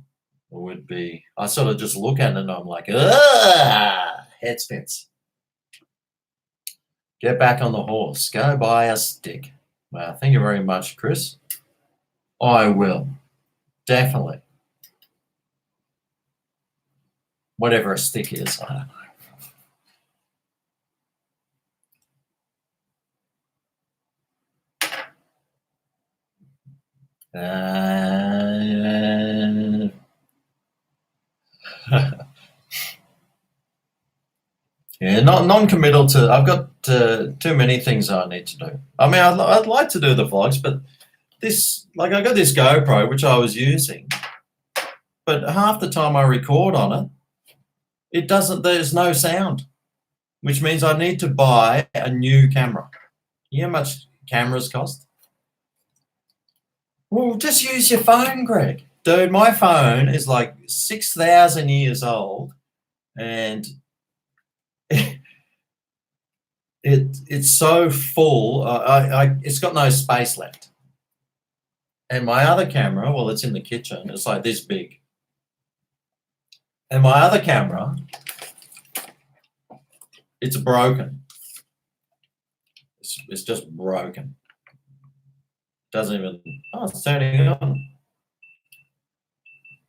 would be, I sort of just look at it and I'm like, head spins. Get back on the horse. Go buy a stick. Wow, thank you very much, Chris. I will. Definitely. Whatever a stick is, I don't know. Yeah, not non-committal to. I've got too many things I need to do. I mean, I'd like to do the vlogs, but this, like, I got this GoPro which I was using, but half the time I record on it, it doesn't. There's no sound, which means I need to buy a new camera. You know how much cameras cost? Well, just use your phone, Greg. Dude, my phone is like 6,000 years old, and it's so full. It's got no space left. And my other camera, well, it's in the kitchen. It's like this big. And my other camera, it's broken. It's just broken. Doesn't even. Oh, it's turning on.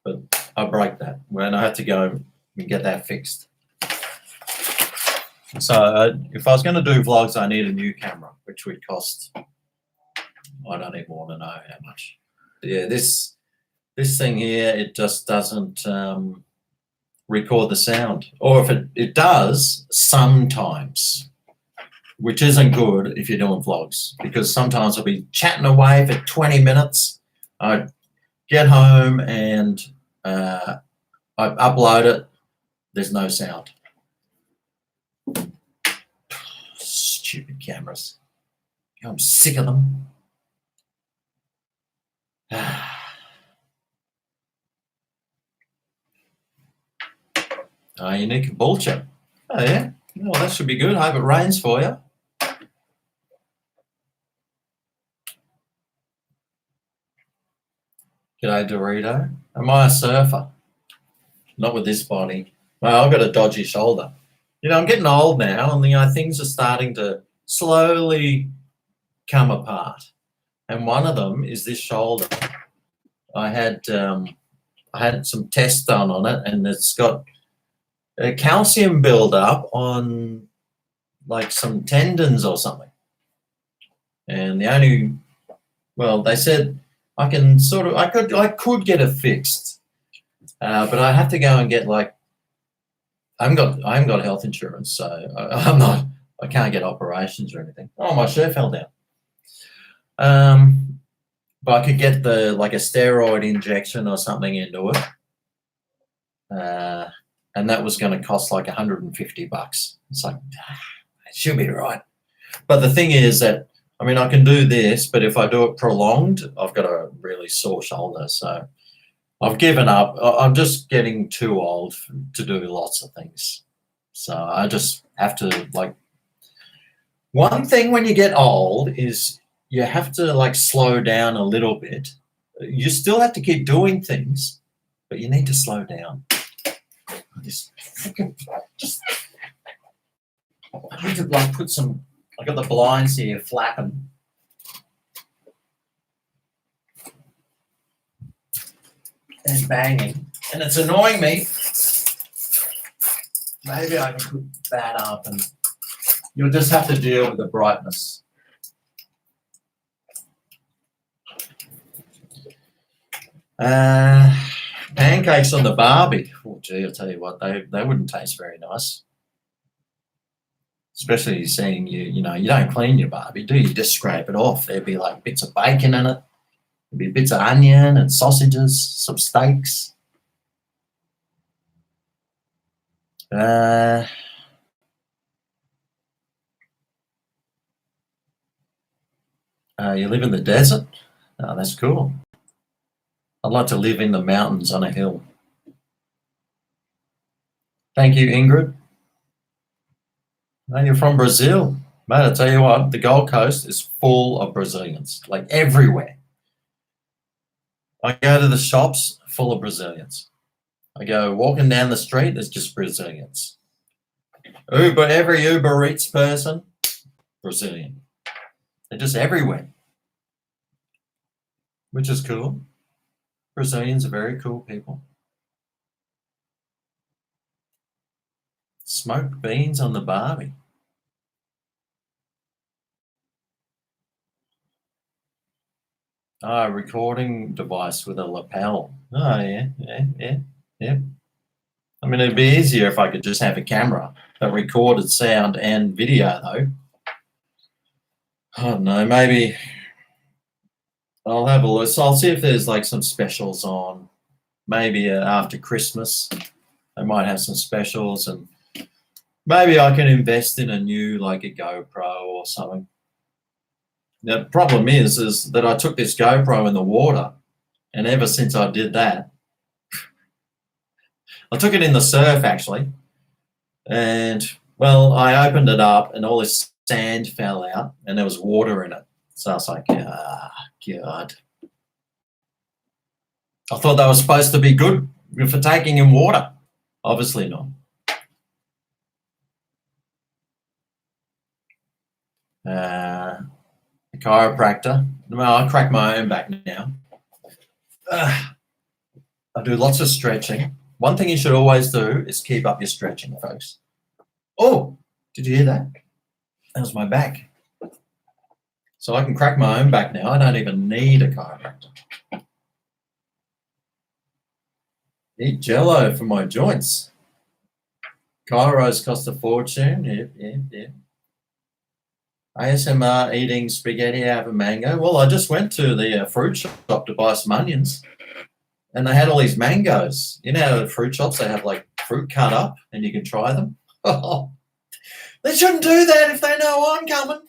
But I broke that when I had to go and get that fixed. So if I was going to do vlogs, I need a new camera, which would cost. I don't even want to know how much. Yeah, this thing here, it just doesn't record the sound, or if it does sometimes, which isn't good if you're doing vlogs, because sometimes I'll be chatting away for 20 minutes. I get home and I upload it. There's no sound. Stupid cameras. I'm sick of them. Unique bull chip. Oh, yeah. Well, that should be good. I hope it rains for you. G'day, Dorito. Am I a surfer? Not with this body. Well, I've got a dodgy shoulder. You know, I'm getting old now, and things are starting to slowly come apart. And one of them is this shoulder. I had some tests done on it, and it's got a calcium buildup on like some tendons or something. And they said I could get it fixed, but I have to go and get I haven't got health insurance, so I can't get operations or anything. Oh, my shirt fell down. But I could get a steroid injection or something into it, and that was going to cost like $150. It's like, it should be right. But the thing is that, I mean, I can do this, but if I do it prolonged, I've got a really sore shoulder. So I've given up. I'm just getting too old to do lots of things. So I just have to, one thing when you get old is you have to slow down a little bit. You still have to keep doing things, but you need to slow down. I need to put some. I got the blinds here flapping. And banging, and it's annoying me. Maybe I can put that up, and you'll just have to deal with the brightness. Pancakes on the barbie. Oh, gee, I'll tell you what, they wouldn't taste very nice. Especially seeing you don't clean your barbie, do you? Just scrape it off. There'd be bits of bacon in it. There'd be bits of onion and sausages, some steaks. You live in the desert? Oh, that's cool. I'd like to live in the mountains on a hill. Thank you, Ingrid. No, you're from Brazil. Mate, I tell you what, the Gold Coast is full of Brazilians, everywhere. I go to the shops, full of Brazilians. I go walking down the street, there's just Brazilians. Every Uber Eats person, Brazilian. They're just everywhere, which is cool. Brazilians are very cool people. Smoked beans on the barbie. Recording device with a lapel. Oh, yeah. I mean, it'd be easier if I could just have a camera that recorded sound and video, though. I don't know, maybe I'll have a look. So I'll see if there's like some specials on. Maybe after Christmas, they might have some specials, and maybe I can invest in a new, like a GoPro or something. The problem is that I took this GoPro in the water, and ever since I did that, I took it in the surf actually, and well, I opened it up, and all this sand fell out, and there was water in it. So I was like, ah, God. I thought that was supposed to be good for taking in water. Obviously not. A chiropractor. Well, I crack my own back now. I do lots of stretching. One thing you should always do is keep up your stretching, folks. Oh, did you hear that? That was my back. So I can crack my own back now. I don't even need a chiropractor. Eat Jello for my joints. Chiros cost a fortune. Yeah. ASMR eating spaghetti out of a mango. Well, I just went to the fruit shop to buy some onions, and they had all these mangoes. You know, the fruit shops, they have like fruit cut up, and you can try them. Oh, they shouldn't do that if they know I'm coming.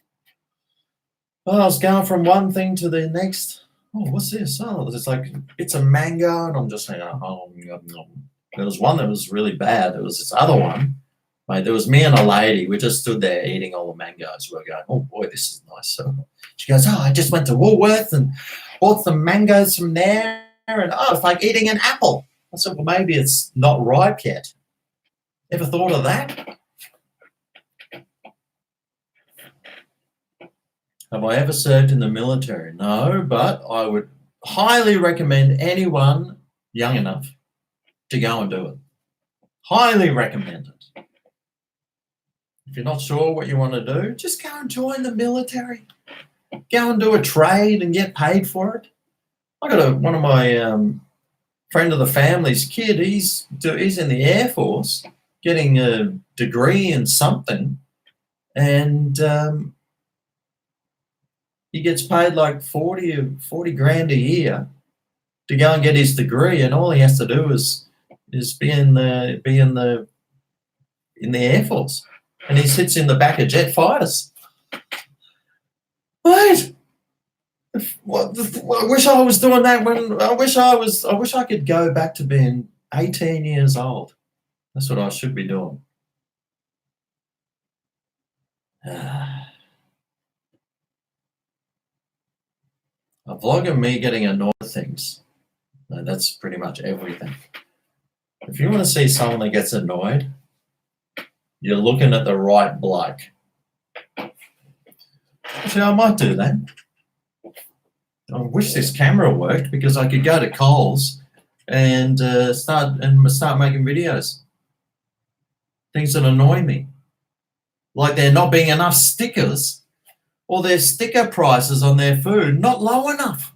Well, I was going from one thing to the next. Oh, what's this? Oh, it's like it's a mango, and I'm just saying, oh, there was one that was really bad. There was this other one. Mate, there was me and a lady. We just stood there eating all the mangoes. We were going, oh boy, this is nice. So she goes, oh, I just went to Woolworth and bought some mangoes from there, and oh, it's like eating an apple. I said, well, maybe it's not ripe yet. Ever thought of that? Have I ever served in the military? No, but I would highly recommend anyone young enough to go and do it. Highly recommend it. If you're not sure what you want to do, just go and join the military. Go and do a trade and get paid for it. I got one of my friend of the family's kid. He's in the Air Force, getting a degree in something, and he gets paid like 40 grand a year to go and get his degree, and all he has to do is be in the Air Force, and he sits in the back of jet fighters. Wait, I wish I was doing that I wish I could go back to being 18 years old. That's what I should be doing. A vlog of me getting annoyed at things. No, that's pretty much everything. If you want to see someone that gets annoyed, you're looking at the right bloke. Actually, I might do that. I wish this camera worked because I could go to Coles and start making videos. Things that annoy me. Like there not being enough stickers, or their sticker prices on their food not low enough.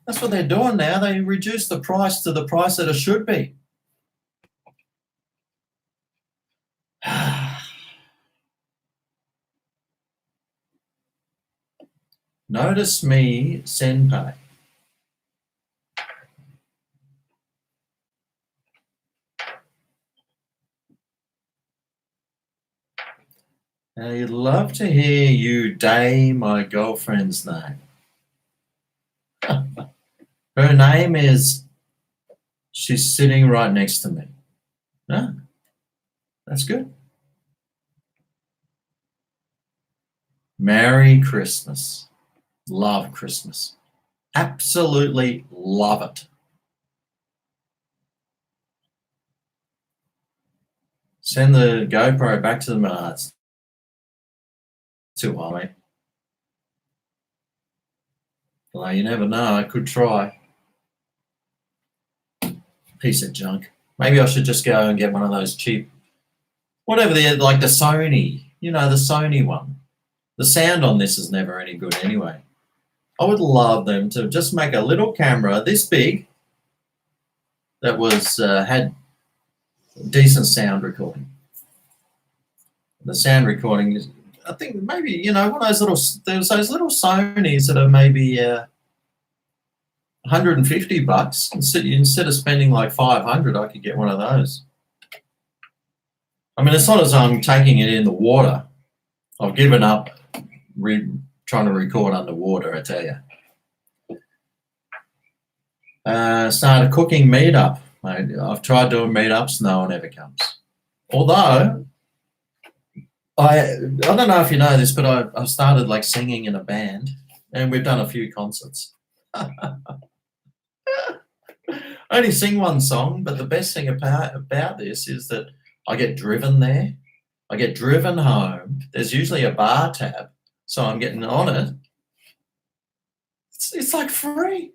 That's what they're doing now. They reduce the price to the price that it should be. Notice me, Senpai. I'd love to hear you Gday, my girlfriend's name. Her name is, she's sitting right next to me. Huh? That's good. Merry Christmas. Love Christmas. Absolutely love it. Send the GoPro back to the Mars. Too high. Well, you never know. I could try. Piece of junk. Maybe I should just go and get one of those cheap, whatever like the Sony. You know, the Sony one. The sound on this is never any good anyway. I would love them to just make a little camera this big that was had decent sound recording. The sound recording is, I think maybe, you know, one of those little, there's those little Sonys that are maybe $150. Instead of spending like 500, I could get one of those. I mean, it's not as I'm taking it in the water. I've given up trying to record underwater, I tell you. Started cooking meetup. I've tried doing meetups, no one ever comes. Although, I don't know if you know this, but I've started like singing in a band, and we've done a few concerts. I only sing one song, but the best thing about this is that I get driven there. I get driven home. There's usually a bar tab, so I'm getting on it. It's like free.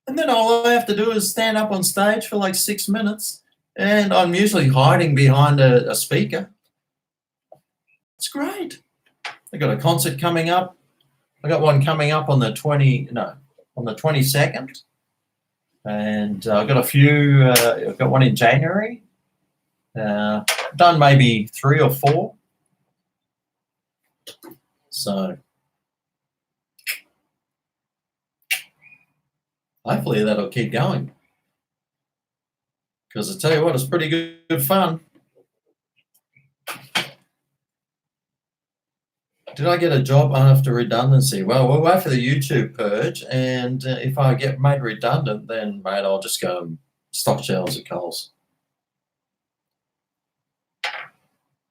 And then all I have to do is stand up on stage for like 6 minutes, and I'm usually hiding behind a speaker. It's great. I got a concert coming up. I got one coming up on the 22nd, and I got a few. I've got one in January. Done maybe 3 or 4. So hopefully that'll keep going, because I tell you what, it's pretty good fun. Did I get a job after redundancy? Well, we'll wait for the YouTube purge, and if I get made redundant, then, mate, I'll just go and stock shelves at Coles.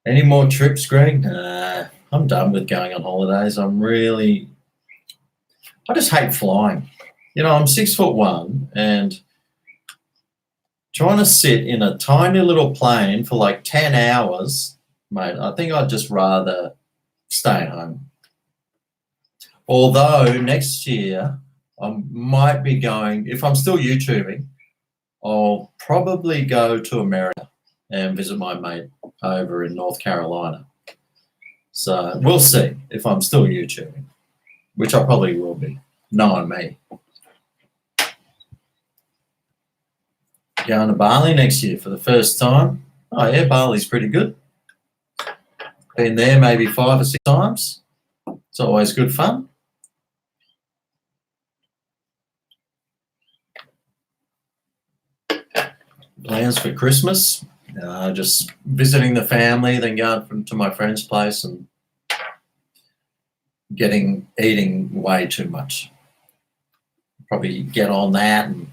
Any more trips, Greg? Nah, I'm done with going on holidays. I just hate flying. You know, I'm 6'1", and trying to sit in a tiny little plane for like 10 hours, mate, I think I'd just rather stay home. Although next year I might be going, if I'm still YouTubing, I'll probably go to America and visit my mate over in North Carolina. So we'll see if I'm still YouTubing, which I probably will be, knowing me. Going to Bali next year for the first time. Oh yeah, Bali's pretty good. Been there maybe 5 or 6 times. It's always good fun. Plans for Christmas, just visiting the family, then going to my friend's place and eating way too much. Probably get on that and,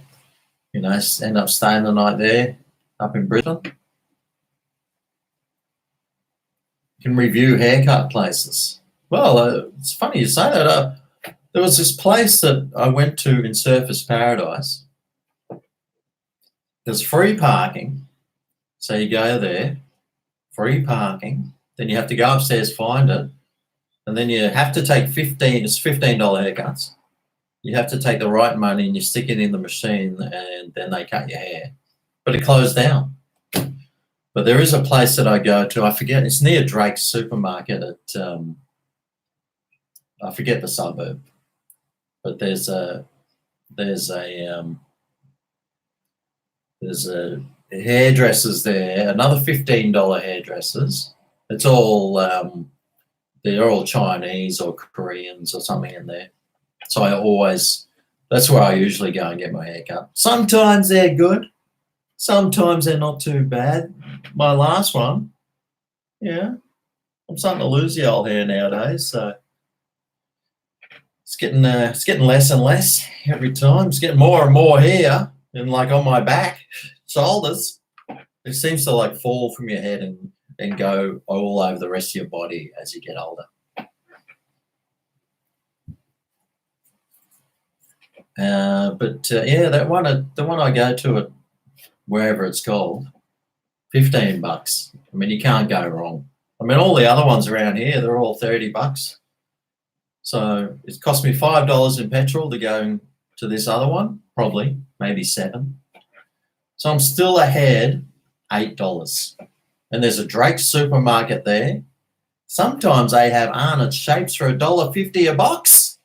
you know, end up staying the night there up in Brisbane. Can review haircut places. Well, it's funny you say that. There was this place that I went to in Surfers Paradise. There's free parking, so you go there, free parking. Then you have to go upstairs, find it, and then you have to take $15 haircuts. You have to take the right money and you stick it in the machine, and then they cut your hair. But it closed down. But there is a place that I go to. I forget. It's near Drake's supermarket at I forget the suburb. But there's hairdressers there. Another $15 hairdressers. It's all they're all Chinese or Koreans or something in there. So that's where I usually go and get my hair cut. Sometimes they're good. Sometimes they're not too bad. My last one, yeah, I'm starting to lose the old hair nowadays, so it's getting less and less every time. It's getting more and more hair, and like on my back, shoulders, it seems to like fall from your head and go all over the rest of your body as you get older. Yeah, the one I go to at wherever it's called, $15. I mean, you can't go wrong. I mean, all the other ones around here, they're all $30. So it cost me $5 in petrol to go to this other one, probably, maybe $7. So I'm still ahead $8. And there's a Drake's supermarket there. Sometimes they have Arnott's shapes for $1.50 a box.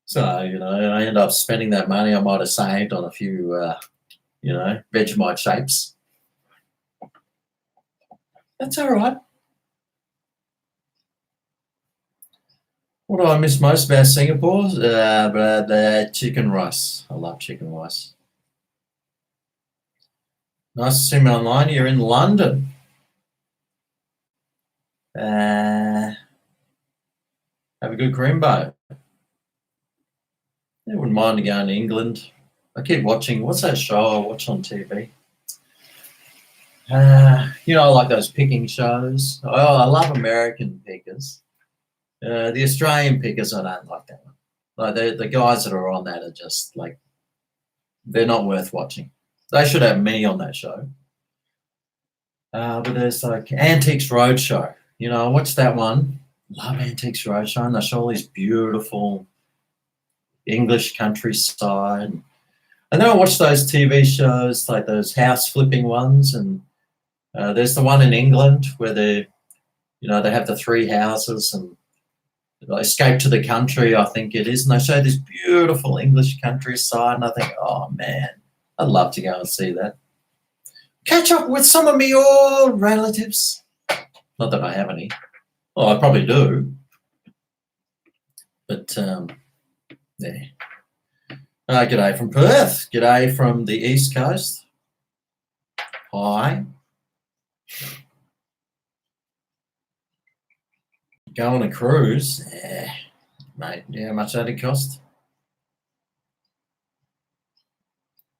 So, you know, I end up spending that money I might have saved on a few, Vegemite shapes. That's all right. What do I miss most about Singapore? The chicken rice. I love chicken rice. Nice to see me online. You're in London. Have a good Grimbo. I wouldn't mind going to England. I keep watching. What's that show I watch on TV? I like those picking shows. Oh, I love American pickers. The Australian pickers, I don't like that one. Like the guys that are on that are just like, they're not worth watching. They should have me on that show. But there's like Antiques Roadshow. I watched that one. Love Antiques Roadshow, and they show all these beautiful English countryside. And then I watch those TV shows, like those house flipping ones, and there's the one in England where they have the 3 houses and they escape to the country, I think it is, and they show this beautiful English countryside, and I think, oh man, I'd love to go and see that. Catch up with some of me old relatives. Not that I have any. Well, I probably do. But, yeah. G'day from Perth. G'day from the East Coast. Hi. Go on a cruise? Yeah, mate. Yeah, how much that it cost?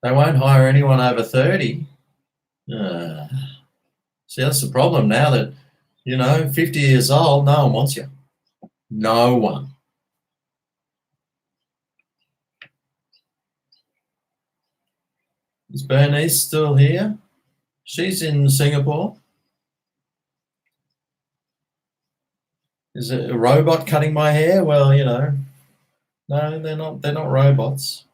They won't hire anyone over 30. See, that's the problem now that, 50 years old, no one wants you. No one. Is Bernice still here? She's in Singapore. Is it a robot cutting my hair? Well, no, they're not. They're not robots.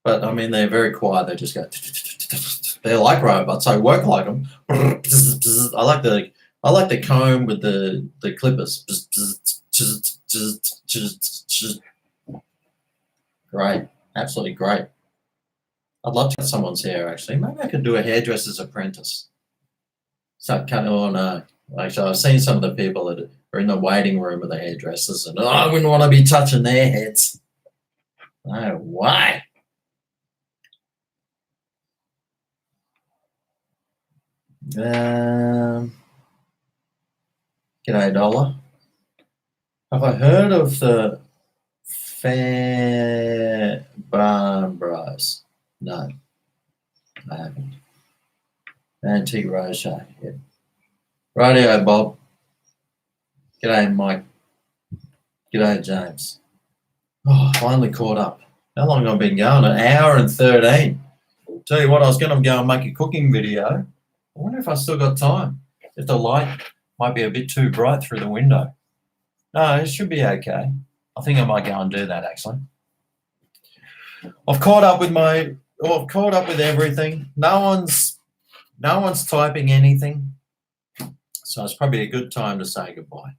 But I mean, they're very quiet. They just go. They're like robots. I work like them. I like the comb with the clippers. Great, absolutely great. I'd love to cut someone's hair. Actually, maybe I could do a hairdresser's apprentice. Start cutting. Oh no! Actually, I've seen some of the people that are in the waiting room of the hairdressers, and I wouldn't want to be touching their heads. No way. G'day, Dollar. Have I heard of the Fairbairn Bros? No, I haven't. Antique Roadshow, yeah. Radio Bob. G'day, Mike. G'day, James. Oh, finally caught up. How long have I been going? 1 hour and 13. Tell you what, I was going to go and make a cooking video. I wonder if I still got time. If the light might be a bit too bright through the window. No, it should be okay. I think I might go and do that, actually. I've caught up with everything. No one's typing anything. So it's probably a good time to say goodbye.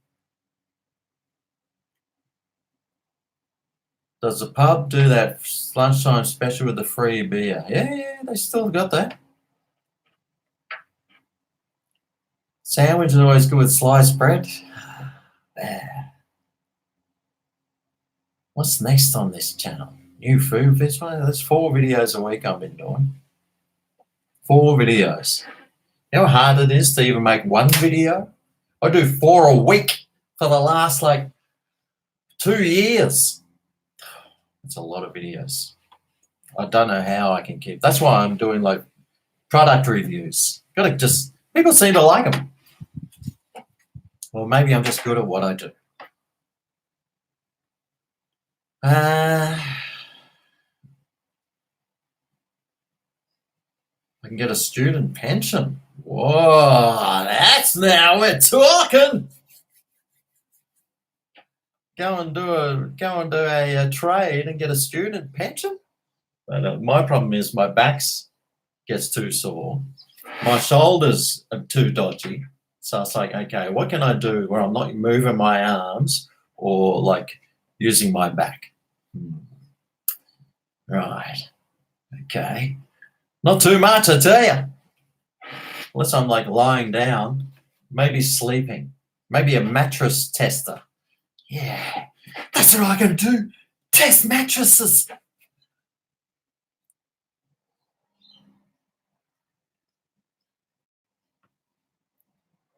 Does the pub do that lunchtime special with the free beer? Yeah, they still got that. Sandwich is always good with sliced bread. What's next on this channel? New food video? There's 4 videos a week I've been doing. 4 videos. You know how hard it is to even make 1 video? I do 4 a week for the last 2 years. That's a lot of videos. I don't know how I can keep. That's why I'm doing product reviews. People seem to like them. Or maybe I'm just good at what I do. I can get a student pension. Whoa, that's now we're talking. Go and do a trade and get a student pension. But my problem is my back gets too sore. My shoulders are too dodgy. So it's like, okay, what can I do where I'm not moving my arms or using my back? Right. Okay. Not too much, I tell you. unless I'm like lying down, maybe sleeping, maybe a mattress tester. Yeah, that's what I can do. Test mattresses.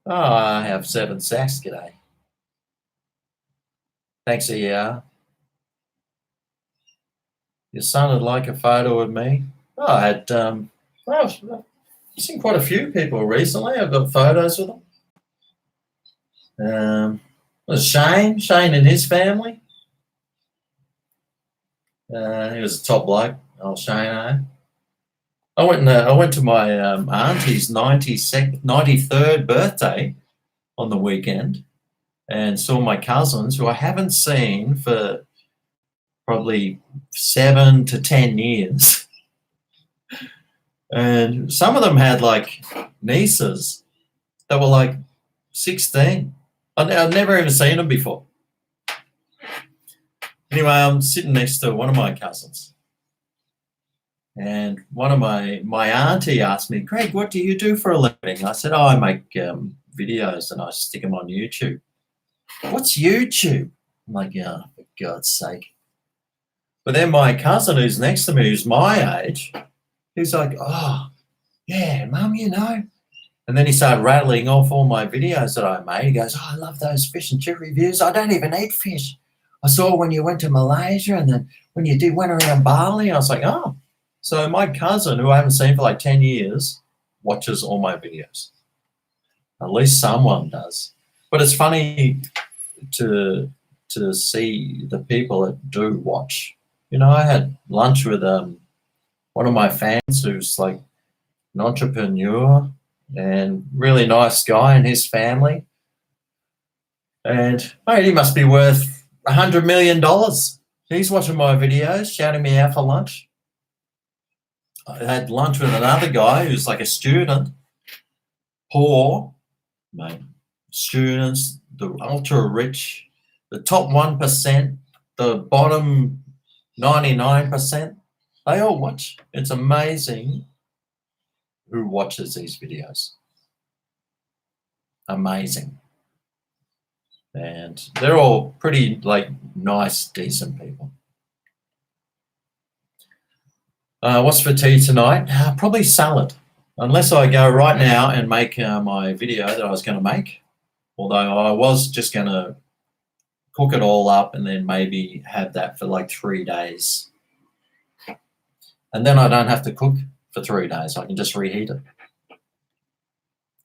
Oh, I have 7 sacks, G'day. Thanks, ER. You sounded like a photo of me. Oh, I had, I've seen quite a few people recently. I've got photos with them. Was Shane and his family. He was a top bloke, old Shane. I went to my auntie's 93rd birthday on the weekend and saw my cousins, who I haven't seen for probably 7 to 10 years. And some of them had like nieces that were like 16. I'd never even seen them before. Anyway, I'm sitting next to one of my cousins, and one of my auntie asked me, Greg, what do you do for a living? I said, oh, I make videos and I stick them on YouTube. What's YouTube? I'm like, yeah, oh, for God's sake. But then my cousin who's next to me, who's my age, he's like, oh, yeah, Mum, you know. And then he started rattling off all my videos that I made. He goes, oh, I love those fish and chip reviews. I don't even eat fish. I saw when you went to Malaysia and then when you went around Bali. I was like, oh. So my cousin, who I haven't seen for like 10 years, watches all my videos. At least someone does. But it's funny to see the people that do watch. You know, I had lunch with one of my fans who's like an entrepreneur and really nice guy and his family. And mate, he must be worth $100 million. He's watching my videos, shouting me out for lunch. I had lunch with another guy who's like a student, poor, mate, students, the ultra rich, the top 1%, the bottom 99%, they all watch. It's amazing who watches these videos. Amazing. And they're all pretty like nice, decent people. What's for tea tonight? Probably salad, unless I go right now and make my video that I was going to make. Although I was just going to cook it all up and then maybe have that for like 3 days. And then I don't have to cook for 3 days. I can just reheat it.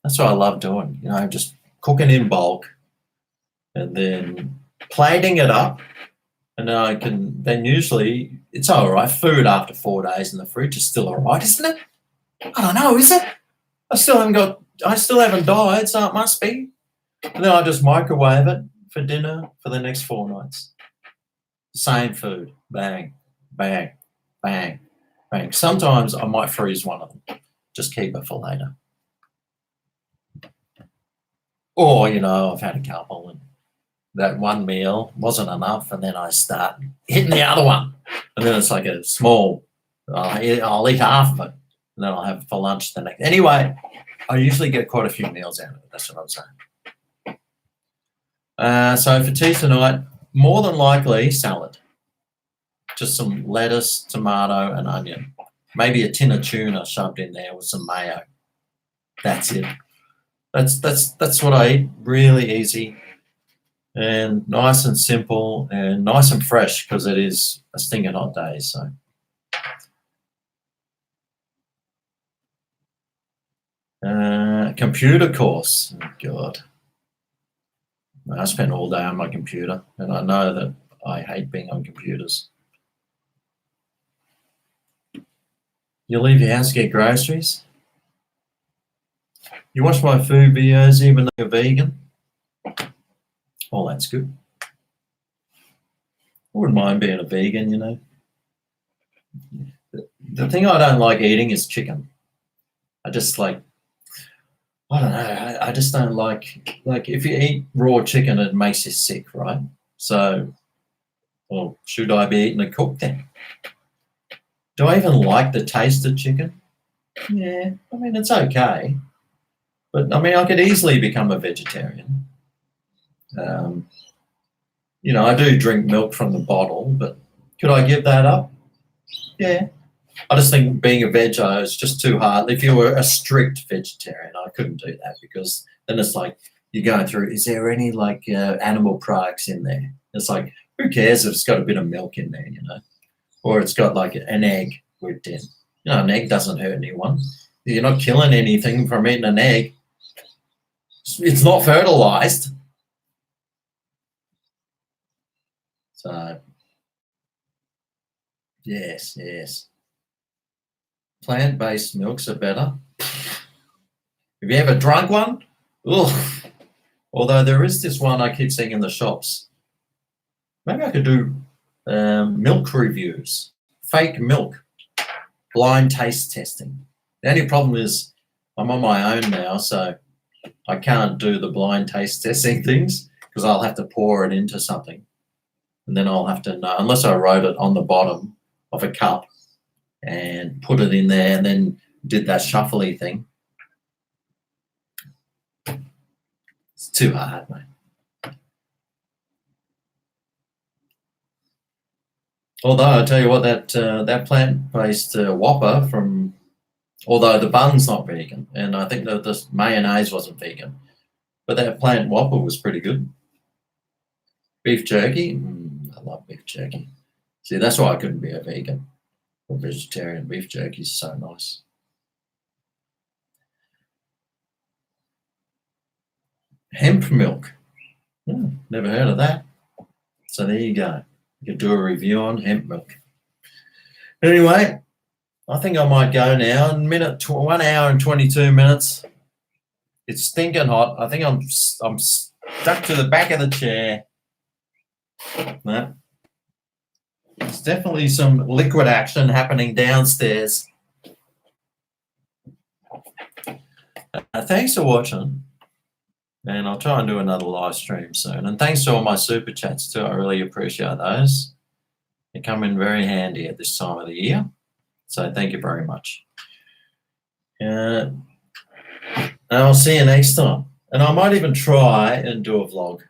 That's what I love doing, you know, just cooking in bulk and then plating it up. And I can then usually, it's all right. Food after 4 days in the fridge is still all right, isn't it? I don't know, is it? I still haven't died, so it must be. And then I just microwave it for dinner for the next 4 nights. Same food, bang, bang, bang, bang. Sometimes I might freeze one of them, just keep it for later. Or, you know, I've had a couple and that one meal wasn't enough, and then I start hitting the other one. And then it's like a small, I'll eat half of it, and then I'll have it for lunch the next. Anyway, I usually get quite a few meals out of it. That's what I'm saying. So for tea tonight, more than likely salad. Just some lettuce, tomato, and onion. Maybe a tin of tuna shoved in there with some mayo. That's it. That's what I eat. Really easy and nice and simple and nice and fresh because it is a stinking hot day. So computer course. Oh, God. I spend all day on my computer and I know that I hate being on computers. You leave your house to get groceries? You watch my food videos even though you're vegan? Oh, that's good. I wouldn't mind being a vegan, you know. The thing I don't like eating is chicken. I just like, I don't know, I just don't like if you eat raw chicken, it makes you sick, right? So, well, should I be eating a cooked then? Do I even like the taste of chicken? Yeah, I mean, it's okay. But I mean, I could easily become a vegetarian. I do drink milk from the bottle, but could I give that up? Yeah. I just think being a veggie is just too hard. If you were a strict vegetarian, I couldn't do that because then it's like you're going through, is there any animal products in there? It's like, who cares if it's got a bit of milk in there, or it's got like an egg whipped in. An egg doesn't hurt anyone. You're not killing anything from eating an egg. It's not fertilized. So, yes. Plant-based milks are better. Have you ever drunk one? Ugh. Although there is this one I keep seeing in the shops. Maybe I could do milk reviews. Fake milk. Blind taste testing. The only problem is I'm on my own now, so I can't do the blind taste testing things because I'll have to pour it into something. And then I'll have to know, unless I wrote it on the bottom of a cup and put it in there and then did that shuffly thing. It's too hard, mate. Although I tell you what, that plant-based Whopper from, although the bun's not vegan, and I think that the mayonnaise wasn't vegan, but that plant Whopper was pretty good. Beef jerky, I love beef jerky. See, that's why I couldn't be a vegan or vegetarian. Beef jerky is so nice. Hemp milk. Never heard of that. So there you go. You could do a review on hemp milk. Anyway, I think I might go now. 1 hour and 22 minutes. It's stinking hot. I think I'm stuck to the back of the chair. No. There's definitely some liquid action happening downstairs. Thanks for watching. And I'll try and do another live stream soon. And thanks to all my super chats too. I really appreciate those. They come in very handy at this time of the year. So thank you very much. And I'll see you next time. And I might even try and do a vlog.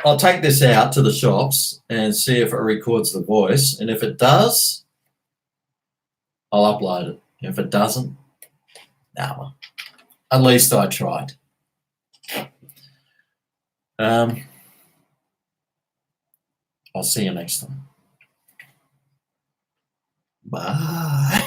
I'll take this out to the shops and see if it records the voice. And if it does, I'll upload it. If it doesn't, no. At least I tried. I'll see you next time. Bye.